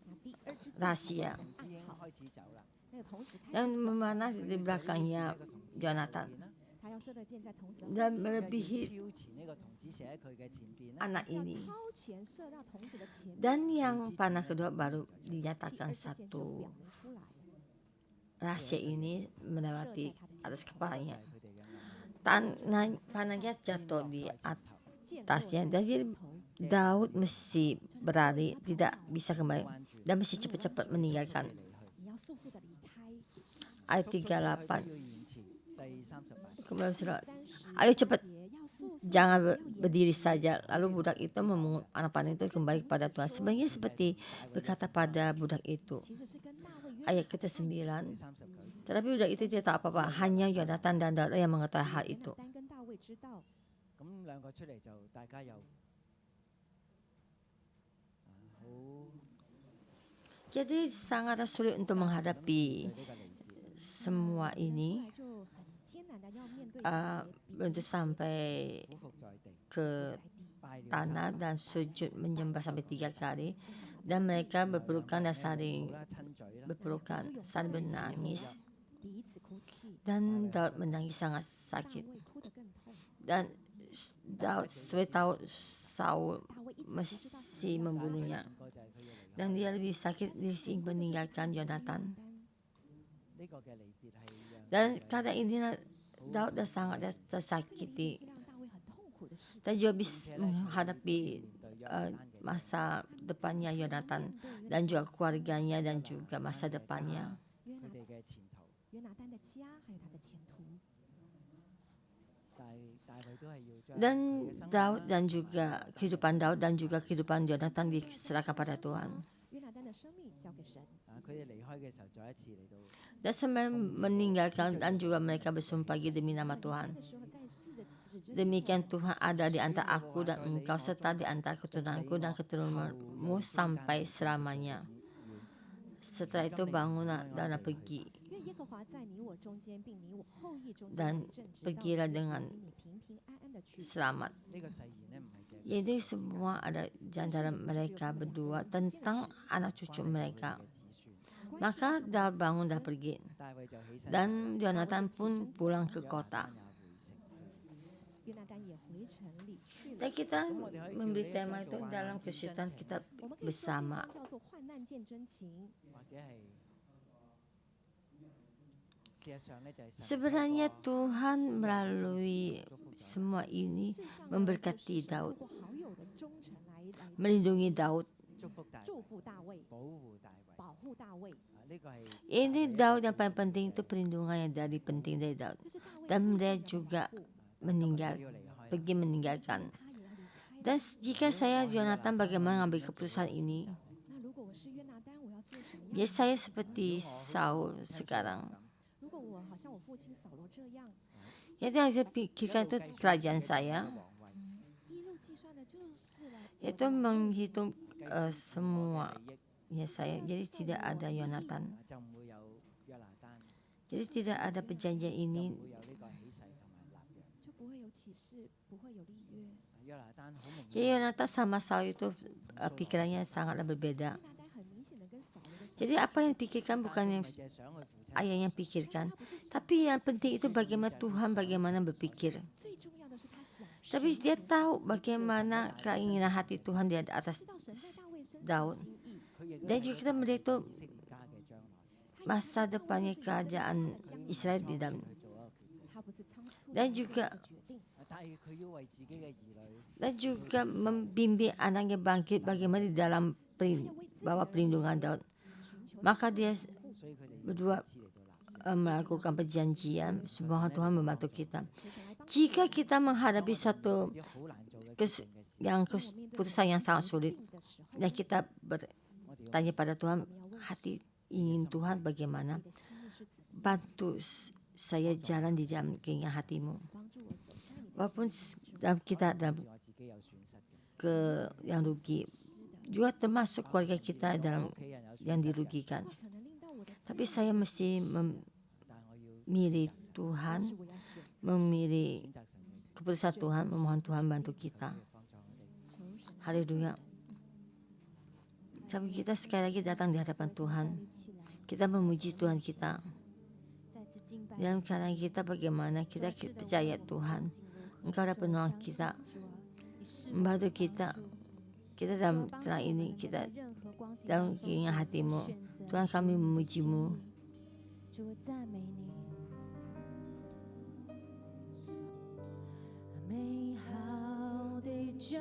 那第二支箭 rahasia 童子已經開始走啦。那個童子開 dan 始 memanah 佢 di 射呢支箭 belakangnya 喺個童子前 Yonatan 邊啦，他要射的箭在童子的後 dan 面， melebihi 超前呢個童子射喺佢嘅前邊啦。 anak 要 ini. 超前射到童子的前面， Dan yang panah kedua baru 第 dinyatakan 二支箭就 satu 表明出來了， rahasia ini 射 melewati 在他的 atas 前面， kepalanya. 佢哋嘅暗號 Panahnya jatuh di 箭落在前頭 atasnya. 箭落在 Jadi 前頭 Daud mesti berlari, tidak bisa kembali 彎住 dan mesti cepat-cepat meninggalkan. 離去。你要速速的離開。 Ayat 速速地去 38. 都要延遲。第38 Kembali sudah, 30 ayo cepat, 節要速速地 jangan 不要延 berdiri 遲 saja. Lalu budak itu memungut anak panah itu kembali kepada Tuhan. Sebenarnya seperti berkata pada budak itu. 其實是跟大衛約 Ayat 好 ke-9. 第39節。 Tetapi budak itu tidak tahu apa-apa. Hanya Yonatan dan Daud yang mengetahui hal 約 itu. 拿單跟大衛知道， 咁兩個出嚟就大家又好 Jadi sangat sulit untuk menghadapi 對呢個離別。 semua 出 ini 來就很艱難的要面對 untuk sampai 俯伏在地， ke 在地， 拜了 tanah 三 dan sujud menyembah sampai 3 kali dan mereka berpelukan dan saling 啦，親嘴啦， berpelukan saling menangis 彼此哭泣， dan Daud menangis sangat 大 sakit 衛哭得更痛。 dan Daud sebenarnya tahu Saul 大衛一直不知道 mesti 但係 membunuhnya 兩個就係佢要離開 dan dia lebih sakit di sini meninggalkan Yonatan 呢個嘅離別係讓 dan keadaan ini Daud dah sangat dah 這個 tersakiti 是讓大衛很痛苦的事。 dan juga bisa menghadapi 面對約拿單嘅 masa depannya Yonatan dan juga keluarganya dan juga masa depannya. 約 佢 拿 哋嘅前途，約拿單的家還有他的前途， 大衛都係要將 Dan 佢嘅生命 Daud 啦 dan juga kehidupan Daud dan juga kehidupan Yonatan diserahkan pada Tuhan. 約拿單的生命交給神。佢哋離開嘅時候，再一次嚟到 Dan sebenarnya meninggalkan dan juga mereka bersumpah demi nama 離開 Tuhan. 的時候再次的指着 Demikian Tuhan ada di antara aku dan engkau serta di antara keturunanku dan keturunanmu sampai selamanya. Setelah itu bangunlah dan pergi 愿耶和华在你我中間，並你我後裔中間 dan 為證，直到 pergilah 你 dengan 你平平安安的去。 selamat. 呢個誓言呢，唔係淨係 Jadi semua ada di antara mereka berdua tentang anak cucu mereka. 嘅子孫。 Maka Daud bangun dan pergi. 大衛就起身， Dan Yonatan pun pulang ke 約拿 kota. 單也回城。約拿單也回城裡去了。 Dan kita memberi tema itu dalam kesulitan kita 我們可以說這 bersama. 章叫做患難見真情。 或者係事實上咧，就係神 Sebenarnya 透過 Tuhan melalui semua ini 事實上呢， memberkati 就是神 Daud, 透過好友的忠誠來 melindungi Daud, 祝福大衛、祝福大衛，保護大衛。保護大衛。Ini Daud yang paling penting itu perlindungan yang penting dari Daud. 这是大卫 Dan 最 dia 重要的 juga 保护 pergi meninggalkan. 他也要离开。 Dan jika saya Yonatan bagaimana mengambil keputusan ini? 那如果我是约拿丹，我要做什么样？ Ya saya seperti Saul sekarang. 如果我好像我父亲扫罗这样， Yang saya pikirkan itu kerajaan saya, 一路计算的就是了。 yaitu menghitung semua ya saya. Jadi tidak ada Yonatan. 就唔會有約拿單， Jadi tidak ada perjanjian 就 ini. 唔會有呢個起誓同埋立約。就不会有启示，不會有立約。 約拿單好明 Jadi Yonatan sama Saul itu pikirannya sangatlah berbeda. 約拿丹很明顯的跟掃羅的想 Jadi apa yang dipikirkan bukan yang 淨係想佢父親， ayah yang pikirkan, tapi yang penting itu bagaimana Tuhan bagaimana berpikir. 最重要的是他想 Tapi dia tahu bagaimana keinginan hati Tuhan di atas 知道神在大衛身上 Daud. 的心意， 佢亦 Dan juga kita melihat itu 以色列家嘅將來， masa depannya kerajaan Israel di dalam. 佢做一個決定，他不是倉促 Dan 地 juga 做決定， 但係佢要為自己嘅兒女， dan juga membimbing anaknya bangkit bagaimana di dalam bawah perlindungan Daud. 尋求 Maka dia 所以佢哋 berdua 次嚟到立約。 melakukan perjanjian, semoga Tuhan membantu kita. 求神來幫助 Jika kita menghadapi satu 啲好難做嘅 kes- 決定嘅時候， yang keputusan yang sangat sulit 的時候， dan kita 我哋要 bertanya pada Tuhan, hati ingin Tuhan bagaimana? 你的心意是怎麼 Bantu saya jalan di dalam keinginan hatimu. 幫助我走在你的 Walaupun dalam kita dalam 我自己有損失嘅， ke yang rugi, juga termasuk keluarga kita dalam 屋企人有損 yang 失嘅， dirugikan. 話可能令到我的家 Tapi saya mesti 但我要 memilih 但 Tuhan, 是我要選 memilih 選擇神嘅 keputusan Tuhan, memohon Tuhan bantu kita. 幫助我哋。 求神 Haleluya. Tapi kita sekali lagi datang di hadapan Tuhan. 立起來， Kita memuji Tuhan kita. 再次敬拜 Dalam keadaan kita bagaimana kita percaya Tuhan. Engkau adalah penolong kita, 主啊，你是 membantu kita. Kita dalam terang ini, kita 任何光景 dalam keinginan hatimu. Tuhan kami memujimu. 主我赞美你。美好的救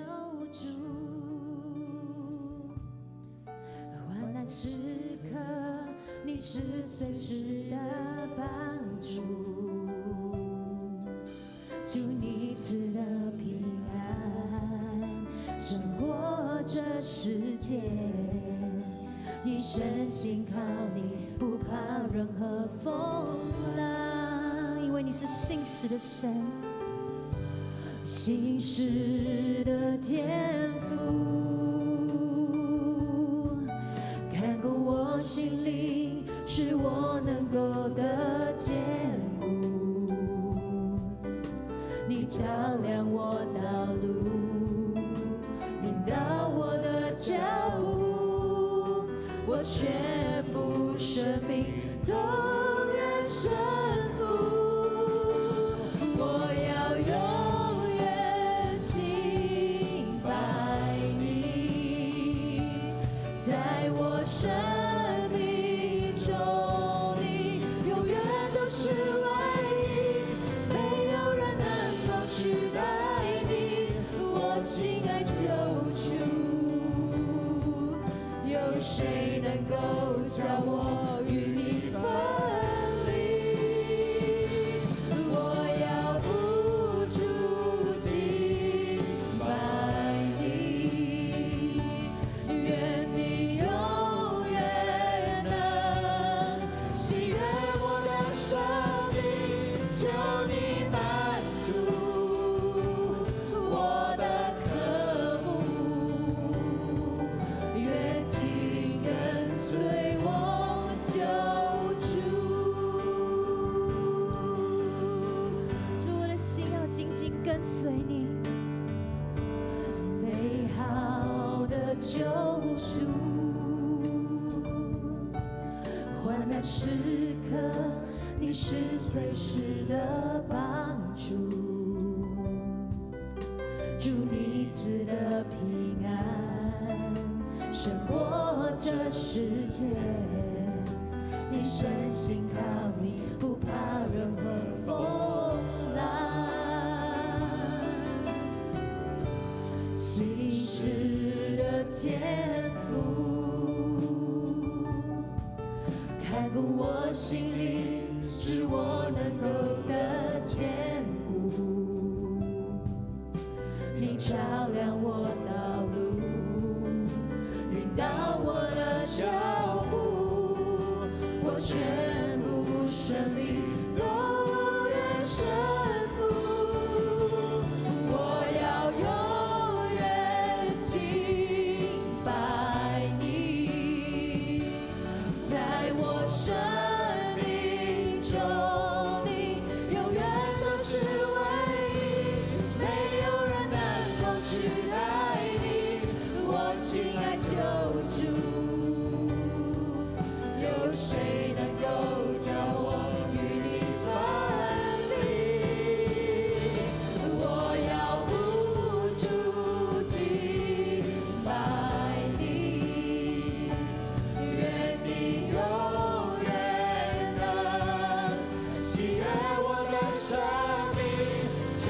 主，患难时刻你是随时的帮助，祝你赐的平安胜过这世界。一生信靠你，不怕任何风浪，因为你是信实的神，信实的天父，看顾我心灵，使我能够得坚固。你照亮我道路，引导我的脚步，我全部生命都愿顺服。我要永远敬拜你，在我生命中，你永远都是唯一，没有人能够取代你，我亲爱救主。有谁能够叫我与你分离？我要不住敬拜你，愿你永远能喜悦我的生命，求你满足我的渴慕。愿紧跟随我救主，主我的心要紧紧跟随你，美好的救赎，患难时刻你是随时的帮助。祝你赐的平安胜过这世界，一生信靠你，不怕任何风浪。信实的天父，心里是我能够的坚固。你照亮我道路，引导我的脚步，我全部生命都愿顺服。我要永远敬拜你，在我生命中，你永远都是唯一，没有人能够取代你，我亲爱救主。有谁能够叫我与你分离？我要不住敬拜你，愿你永远能喜悦我的生命，求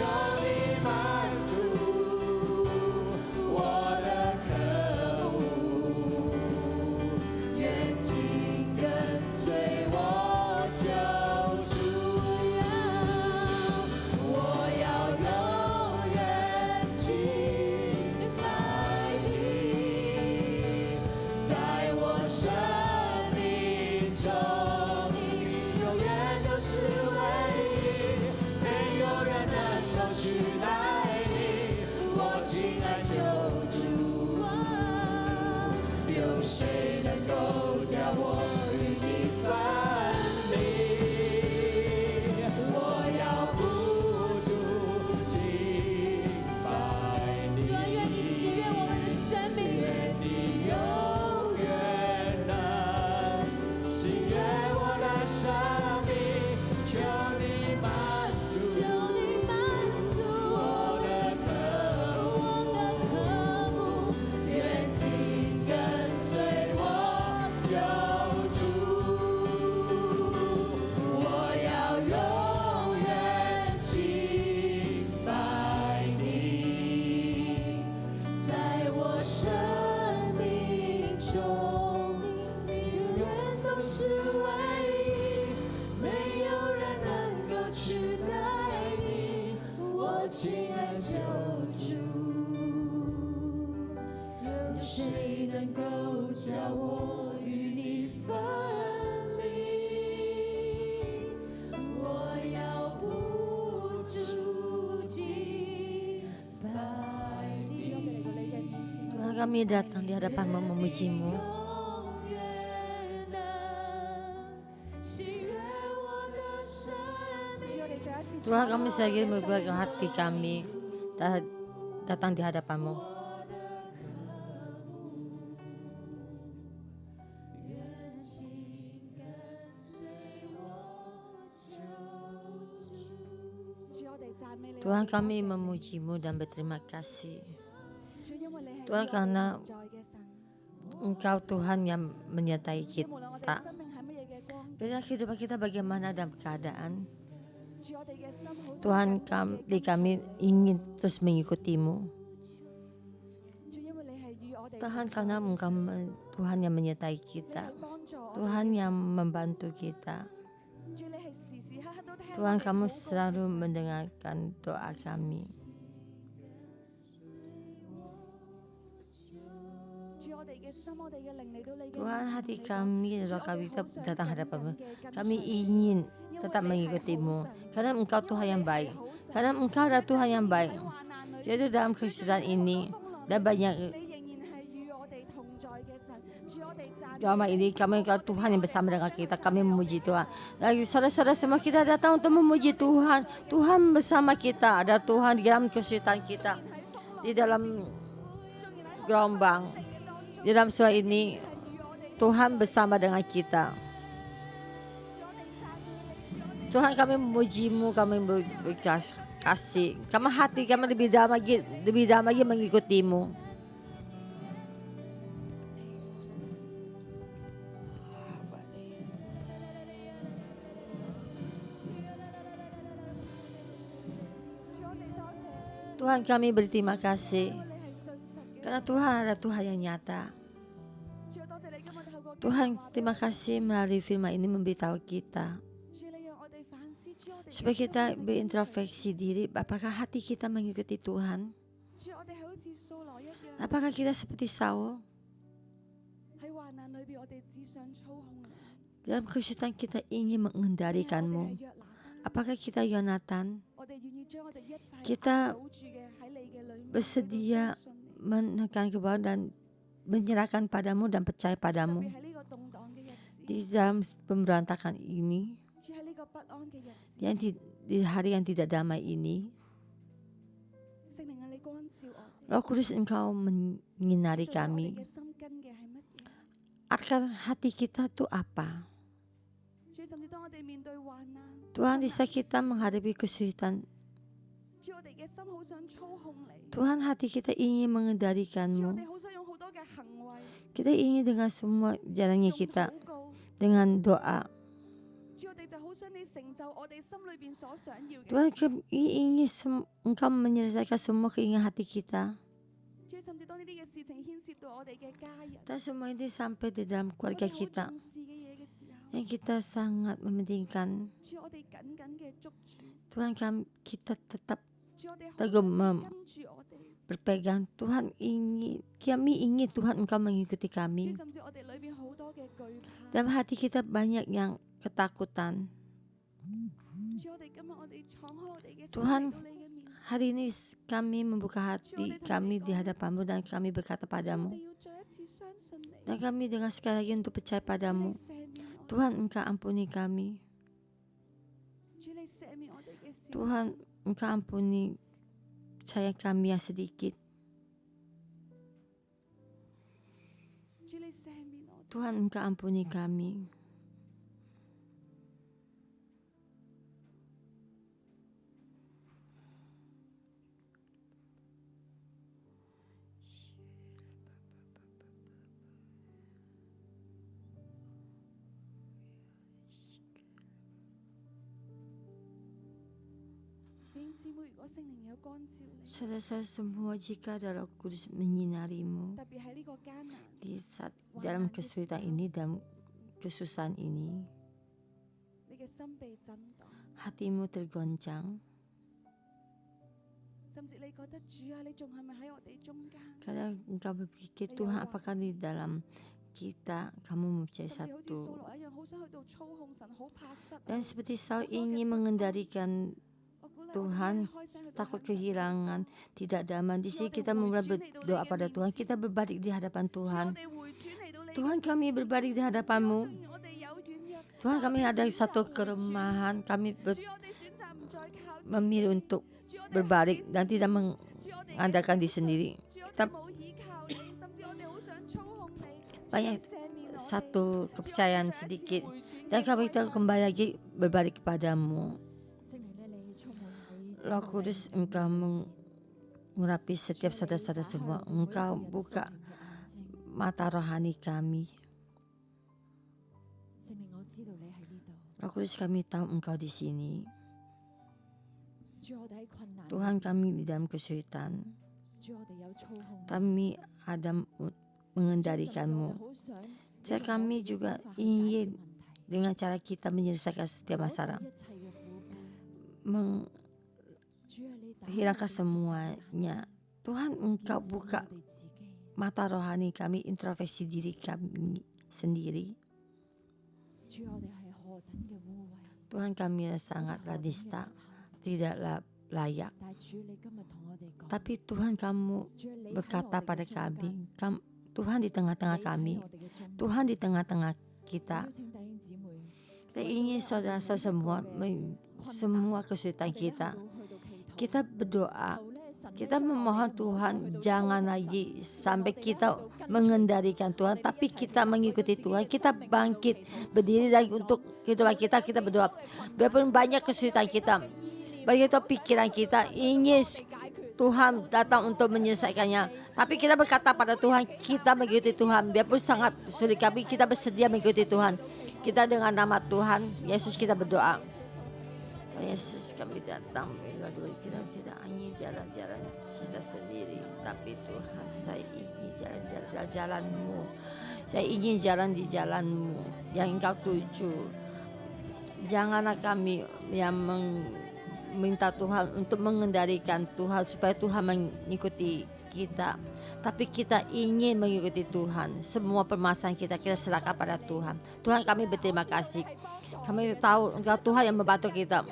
你满足我的渴慕，愿紧跟随我救主。我要永远敬拜你，在我生命中，你永远都是唯一，没有人能够取代你，我亲爱救主。有谁能够叫我与你分离？我要不住敬拜你。主啊，愿你喜悦我们的生命，愿你永远能喜悦我的生命，求你满足，求你满足我的渴慕，愿紧跟随我救主。我要永远敬拜你，在我生命中，你永远都是唯一，没有人能够取代你，我亲爱救主。有谁能够叫我与你分离？我要不住敬拜你。 Tuhan, kami datang di hadapan-Mu memuji-Mu. Tuhan, kami sekali lagi membuka hati kami datang di hadapan-Mu. Tuhan, kami memuji-Mu dan berterima kasih. Tuhan, karena Engkau Tuhan yang menyertai kita. Bila kehidupan kita bagaimana dalam keadaan, Tuhan, kami ingin terus mengikuti-Mu. Tuhan, karena Engkau Tuhan yang menyertai kita, Tuhan yang membantu kita. Tuhan, kamu selalu mendengarkan doa kami. Tuhan, hati kami dan doa kami datang hadapan-Mu. Kami ingin tetap mengikuti-Mu, karena Engkau Tuhan yang baik. Karena Engkau adalah Tuhan yang baik. Jadi dalam kesulitan ini dan banyak drama ini, kami kalau Tuhan yang bersama dengan kita, kami memuji Tuhan. Lagi saudara-saudara semua kita datang untuk memuji Tuhan. Tuhan bersama kita, ada Tuhan di dalam kesulitan kita, di dalam gelombang, di dalam suara ini Tuhan bersama dengan kita. Tuhan, kami memuji-Mu, kami berkasih. Kami hati kami lebih dalam lagi mengikuti-Mu. Tuhan, kami berterima kasih karena Tuhan adalah Tuhan yang nyata. Tuhan, terima kasih melalui firman ini memberitahu kita supaya kita berintrospeksi diri, apakah hati kita mengikuti Tuhan? Apakah kita seperti Saul? Dalam kesulitan kita ingin mengendalikanmu. Apakah kita Yonatan? Kita bersedia menekan ke bawah dan menyerahkan padamu dan percaya padamu. Di dalam pemberontakan ini, di hari yang tidak damai ini, Roh Kudus, Engkau menyinari kami. Akar hati kita itu apa? Tuhan, di saat kita menghadapi kesulitan, Tuhan, hati kita ingin mengendalikan-Mu. Kita ingin dengan semua jalannya kita, dengan doa. Tuhan, kami ingin Engkau menyelesaikan semua keinginan hati kita. Dan semua ini sampai di dalam keluarga kita, yang kita sangat mementingkan. Tuhan, kita tetap teguh berpegang. Tuhan, kami ingin Tuhan Engkau mengikuti kami. Dalam hati kita banyak yang ketakutan. Tuhan, hari ini kami membuka hati kami di hadapan-Mu dan kami berkata padamu. Dan kami dengan sekali lagi untuk percaya padamu. Tuhan, Engkau ampuni kami. Tuhan, Engkau ampuni saya kami yang sedikit. Tuhan, Engkau ampuni kami. Saudara-saudara semua, jika Roh Kudus menyinarimu di saat dalam kesulitan ini, dalam kesusahan ini, hatimu tergoncang. Kadang engkau berpikir, Tuhan, apakah di dalam kita kamu mempercayai satu. Dan seperti Saul ingin mengendalikan Tuhan, takut kehilangan, tidak damai. Di sini kita mulai berdoa pada Tuhan. Kita berbalik di hadapan Tuhan. Tuhan, kami berbalik di hadapan-Mu. Tuhan, kami ada satu kelemahan. Kami memilih untuk berbalik dan tidak mengandalkan diri sendiri. Kita banyak satu kepercayaan sedikit. Dan kami kembali lagi berbalik kepada-Mu. Roh Kudus, Engkau mengurapi setiap saudara-saudara semua. Engkau buka mata rohani kami. Roh Kudus, kami tahu Engkau di sini. Tuhan, kami di dalam kesulitan. Kami ada mengendalikan-Mu. Jadi kami juga ingin dengan cara kita menyelesaikan setiap masalah. Hilangkan semuanya. Tuhan, Engkau buka mata rohani kami, introspeksi diri kami sendiri. Tuhan, kami sangatlah nista, tidaklah layak. Tapi Tuhan, Kamu berkata pada kami, Tuhan di tengah-tengah kami, Tuhan di tengah-tengah kita. Kita ingin saudara-saudara semua kesulitan kita berdoa, kita memohon Tuhan, jangan lagi sampai kita mengendalikan Tuhan, tapi kita mengikuti Tuhan. Kita bangkit, berdiri lagi untuk kehidupan kita. Kita berdoa, biarpun banyak kesulitan kita, begitu pikiran kita ingin Tuhan datang untuk menyelesaikannya, tapi kita berkata pada Tuhan, kita mengikuti Tuhan. Biarpun sangat sulit kami, kita bersedia mengikuti Tuhan. Kita dengan nama Tuhan Yesus kita berdoa. Tuhan Yesus, kami datang melalui kita tidak ingin jalan-jalan kita sendiri, tapi Tuhan, saya ingin jalan-jalan jalan-Mu Saya ingin jalan di jalan-Mu yang Engkau tuju. Janganlah kami yang minta Tuhan untuk mengendalikan Tuhan supaya Tuhan mengikuti kita. Tapi kita ingin mengikuti Tuhan. Semua permasalahan kita serahkan pada Tuhan. Tuhan, kami berterima kasih. Kami tahu Engkau Tuhan yang membantu kita.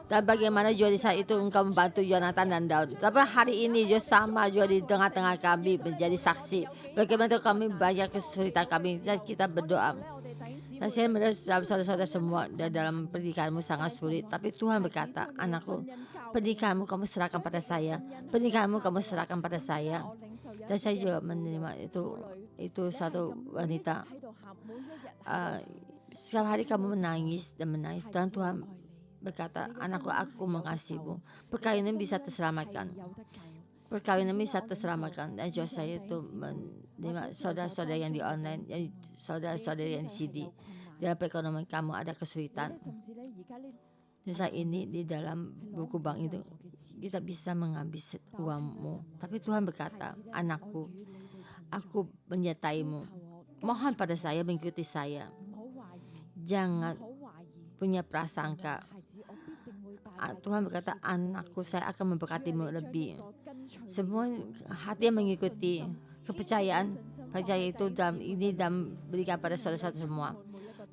Dan bagaimana juga di saat itu Engkau membantu Yonatan dan Daud. Tapi hari ini juga sama juga di tengah-tengah kami menjadi saksi. Bagaimana kami banyak kesulitan kami. Dan kita berdoa. Dan saya melihat saudara-saudara semua dalam pernikahanmu sangat sulit. Tapi Tuhan berkata, anakku, pernikahanmu kamu serahkan pada saya. Pernikahanmu kamu serahkan pada saya. Dan saya juga menerima itu satu wanita. Setiap hari kamu menangis dan menangis. Dan Tuhan berkata, anakku, aku mengasihimu. Perkawinan bisa terselamatkan. Perkawinan bisa terselamatkan. Dan juga saya itu menerima saudara-saudara yang di online, saudara-saudara yang di CD. Dalam perekonomian kamu ada kesulitan. Dan saat ini di dalam buku bank itu kita bisa mengambil uangmu. Tapi Tuhan berkata, anakku, aku menyertaimu. Mohon pada saya, mengikuti saya. Jangan punya prasangka. Tuhan berkata, anakku, saya akan memberkatimu lebih. Semua hati yang mengikuti kepercayaan, percaya itu dan berikan pada saudara-saudara semua.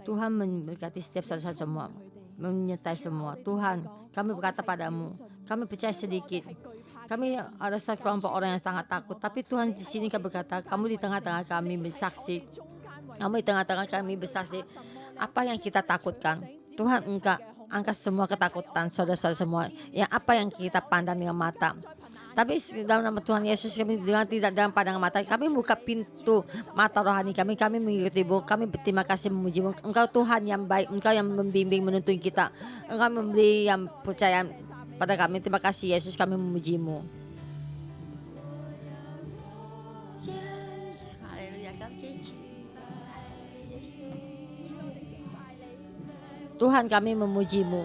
Tuhan memberkati setiap saudara-saudara semua, menyertai semua. Tuhan, kami berkata padamu, kami percaya sedikit. Kami ada sekelompok orang yang sangat takut, tapi Tuhan di sini kami berkata, kamu di tengah-tengah kami bersaksi. Kamu di tengah-tengah kami bersaksi. Apa yang kita takutkan, Tuhan angkat semua ketakutan saudara-saudara semua. Yang apa yang kita pandang dengan mata. Tapi dalam nama Tuhan Yesus, kami dengan tidak dalam pandangan mata, kami buka pintu mata rohani kami mengikutimu, kami berterima kasih memujimu. Engkau Tuhan yang baik, Engkau yang membimbing menuntun kita, Engkau memberi yang percaya pada kami. Terima kasih Yesus, kami memujimu. Tuhan, kami memujimu.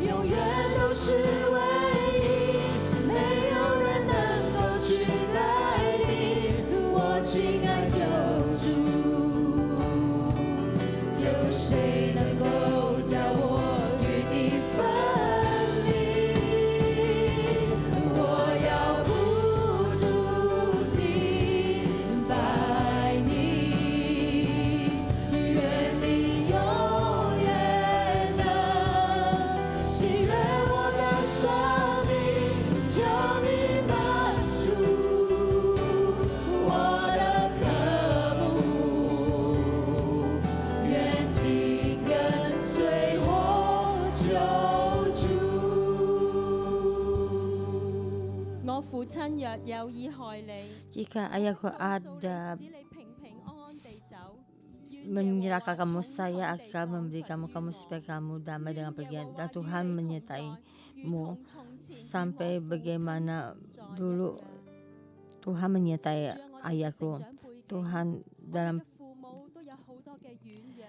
永远都是唯一，没有人能够取代你，我亲爱救主。有谁能够叫我与你分离？我要不住敬拜你，愿你永远能喜悦我的生命，求你满足我的渴慕，愿紧跟随我救主。我父親若有意害你， Jika ayahku ada 使你平平安安地走， menyerahkan kamu, saya akan memberi kamu supaya kamu damai dengan pergian. Dan Tuhan menyertaimu sampai bagaimana dulu Tuhan menyertai ayahku. Tuhan dalam 父母都有好多嘅軟弱，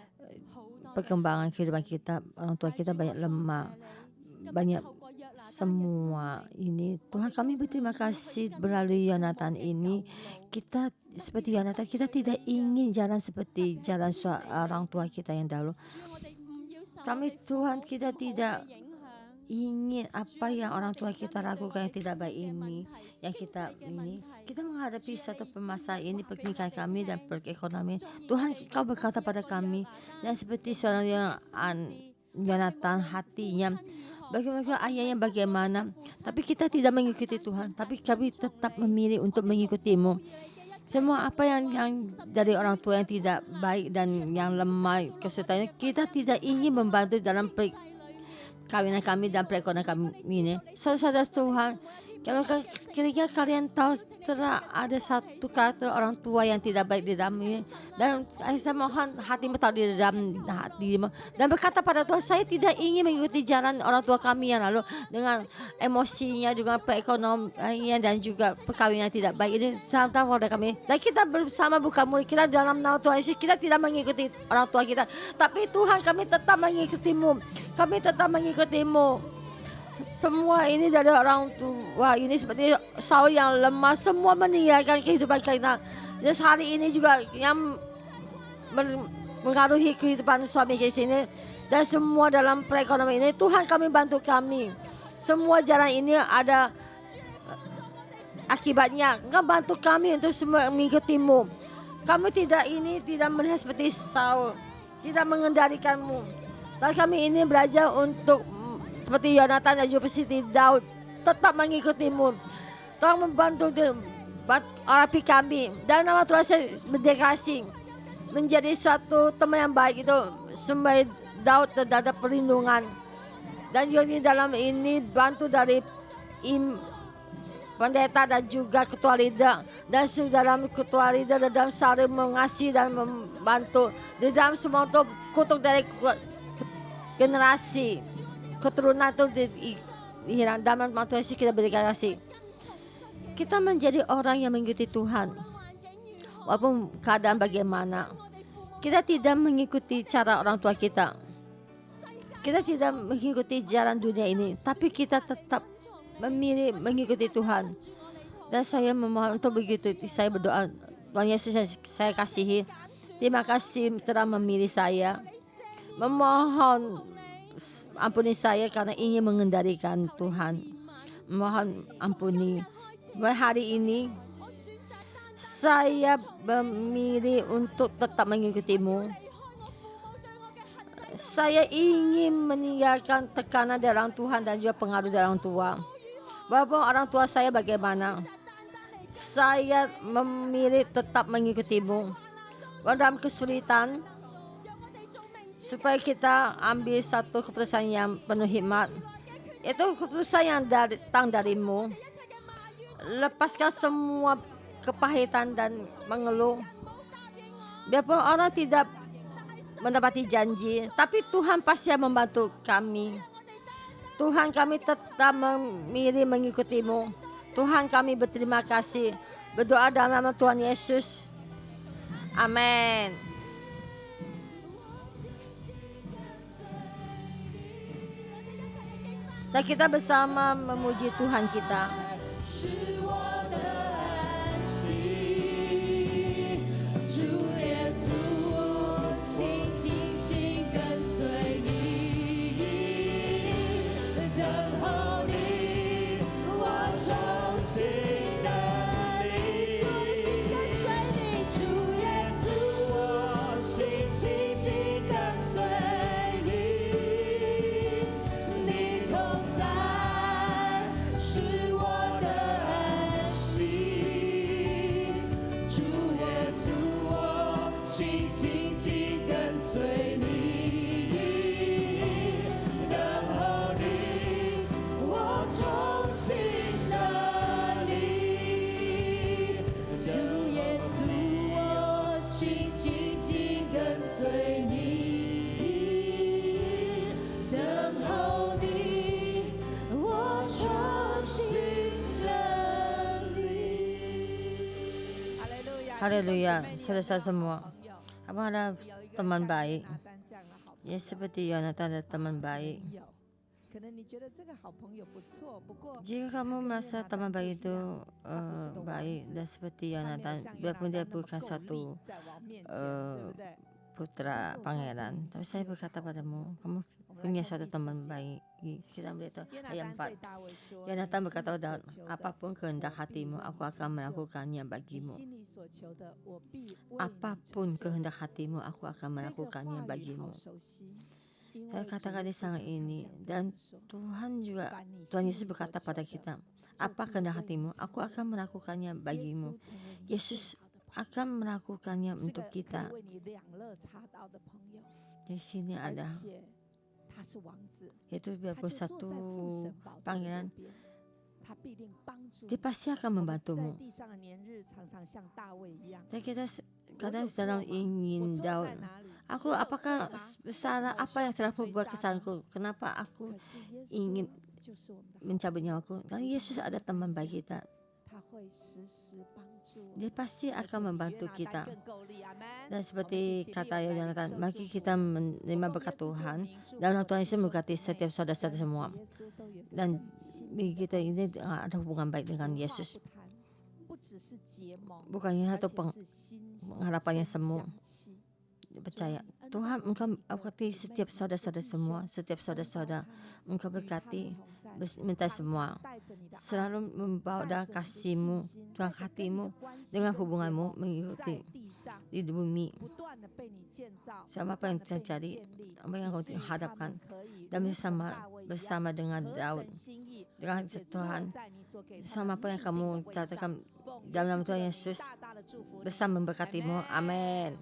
好多 perkembangan kehidupan kita, orang tua kita banyak lemah, banyak semua ini. Tuhan, kami berterima kasih melalui Yonatan ini. Kita seperti Yonatan, kita tidak ingin jalan seperti jalan orang tua kita yang dahulu. Kami Tuhan, kita tidak ingin apa yang orang tua kita lakukan yang tidak baik ini, yang kita menghadapi satu permasalahan ini, pernikahan kami dan perekonomian. Tuhan, Kau berkata pada kami, dan seperti seorang Yonatan hatinya, bagaimana ayahnya bagaimana, tapi kita tidak mengikuti Tuhan, tapi kami tetap memilih untuk mengikutimu. Semua apa yang dari orang tua yang tidak baik dan yang lemah kesulitannya, kita tidak ingin membantu dalam kawinan kami dan perekonomian kami ini. Saudara Tuhan, kira-kira kalian tahu telah ada satu karakter orang tua yang tidak baik di dalam ini, dan saya mohon hatimu tahu di dalam hatimu dan berkata pada Tuhan, saya tidak ingin mengikuti jalan orang tua kami yang lalu dengan emosinya juga perekonomian dan juga perkawinan tidak baik ini sama pada kami. Dan kita bersama buka mulut kita dalam nama Tuhan Yesus, kita tidak mengikuti orang tua kita, tapi Tuhan, kami tetap mengikutimu, kami tetap mengikutimu. Semua ini dari orang tua Wah, ini seperti Saul yang lemah, semua meninggalkan kehidupan kita. Dan hari ini juga yang mengaruhi kehidupan suami di sini dan semua dalam perekonomian ini, Tuhan kami bantu kami. Semua jalan ini ada akibatnya. Engkau bantu kami untuk semua mengikutimu. Kami tidak melihat seperti Saul, tidak mengendalikanmu. Dan kami ini belajar untuk seperti Yonatan dan juga seperti Daud tetap mengikutimu. Tolong membantu api kami. Dan nama Tuhan saya berdeklarasi menjadi satu teman yang baik itu sembah Daud terhadap perlindungan. Dan juga di dalam ini bantu dari pendeta dan juga ketua lidah dan dalam ketua lidah dan dalam saling mengasihi dan membantu di dalam semua untuk kutuk dari generasi keturunan itu hilang. Dalam nama Tuhan Yesus kita berikan kasih. Kita menjadi orang yang mengikuti Tuhan walaupun keadaan bagaimana. Kita tidak mengikuti cara orang tua kita. Kita tidak mengikuti jalan dunia ini, tapi kita tetap memilih mengikuti Tuhan. Dan saya memohon untuk begitu. Saya berdoa, Tuhan Yesus saya kasihi. Terima kasih telah memilih saya. Memohon ampuni saya karena ingin mengendalikan Tuhan. Mohon ampuni. Hari ini saya memilih untuk tetap mengikutimu. Saya ingin meninggalkan tekanan dari orang Tuhan dan juga pengaruh dari orang tua. Walaupun orang tua saya bagaimana, saya memilih tetap mengikutimu. Dalam kesulitan, supaya kita ambil satu keputusan yang penuh hikmat. Itu keputusan yang datang darimu. Lepaskan semua kepahitan dan mengeluh. Biarpun orang tidak mendapati janji, tapi Tuhan pasti membantu kami. Tuhan, kami tetap memilih mengikutimu. Tuhan, kami berterima kasih. Berdoa dalam nama Tuhan Yesus. Amin. Dan kita bersama memuji Tuhan kita. 是我的安息，主耶稣，心紧紧跟随你，等候你，我忠心的你，主耶稣，我心紧紧跟随你，你同在。是我的安息，主耶稣，我心紧紧跟随你，等候你，我忠心的你，主耶稣，我心紧紧跟随你，等候你，我忠心的你。 Haleluya, saudara semua. Apa ada teman baik? Ya seperti Yonatan ada teman baik. Jika kamu merasa teman baik itu baik dan seperti Yonatan, biarpun dia bukan satu putra pangeran, tapi saya berkata padamu, kamu punya suatu teman baik. Kita melihat ayat 4. Yonatan berkata, Daud, apapun kehendak hatimu, aku akan melakukannya bagimu. Apapun kehendak hatimu, aku akan melakukannya bagimu. Saya katakan di sang ini, dan Tuhan Yesus berkata pada kita, apa kehendak hatimu, aku akan melakukannya bagimu. Yesus akan melakukannya untuk kita. Di sini ada, yaitu biarpun satu pangeran, dia pasti akan membantumu. Dan kita kadang sedang ingin Daud, apakah salah apa yang telah buat kesalahanku? Kenapa aku ingin mencabut nyawaku? Dan Yesus ada teman baik kita. Dia pasti akan membantu kita. Dan seperti kata Yonatan, mari kita menerima berkat Tuhan. Dan Tuhan Yesus memberkati setiap saudara-saudara semua. Dan kita ini ada hubungan baik dengan Yesus. Bukannya satu pengharapannya semu. Percaya Tuhan, Engkau berkati setiap saudara-saudara semua, setiap saudara-saudara Engkau berkati, minta semua selalu membawa dengan kasih-Mu, Tuhan hatimu, dengan hubunganmu mengikuti di bumi. Sama apa yang terjadi, apa yang kau hadapkan, dan bersama dengan Daud, dengan Tuhan, sama apa yang kamu catatkan dalam nama Tuhan Yesus, bersama memberkatimu. Amin.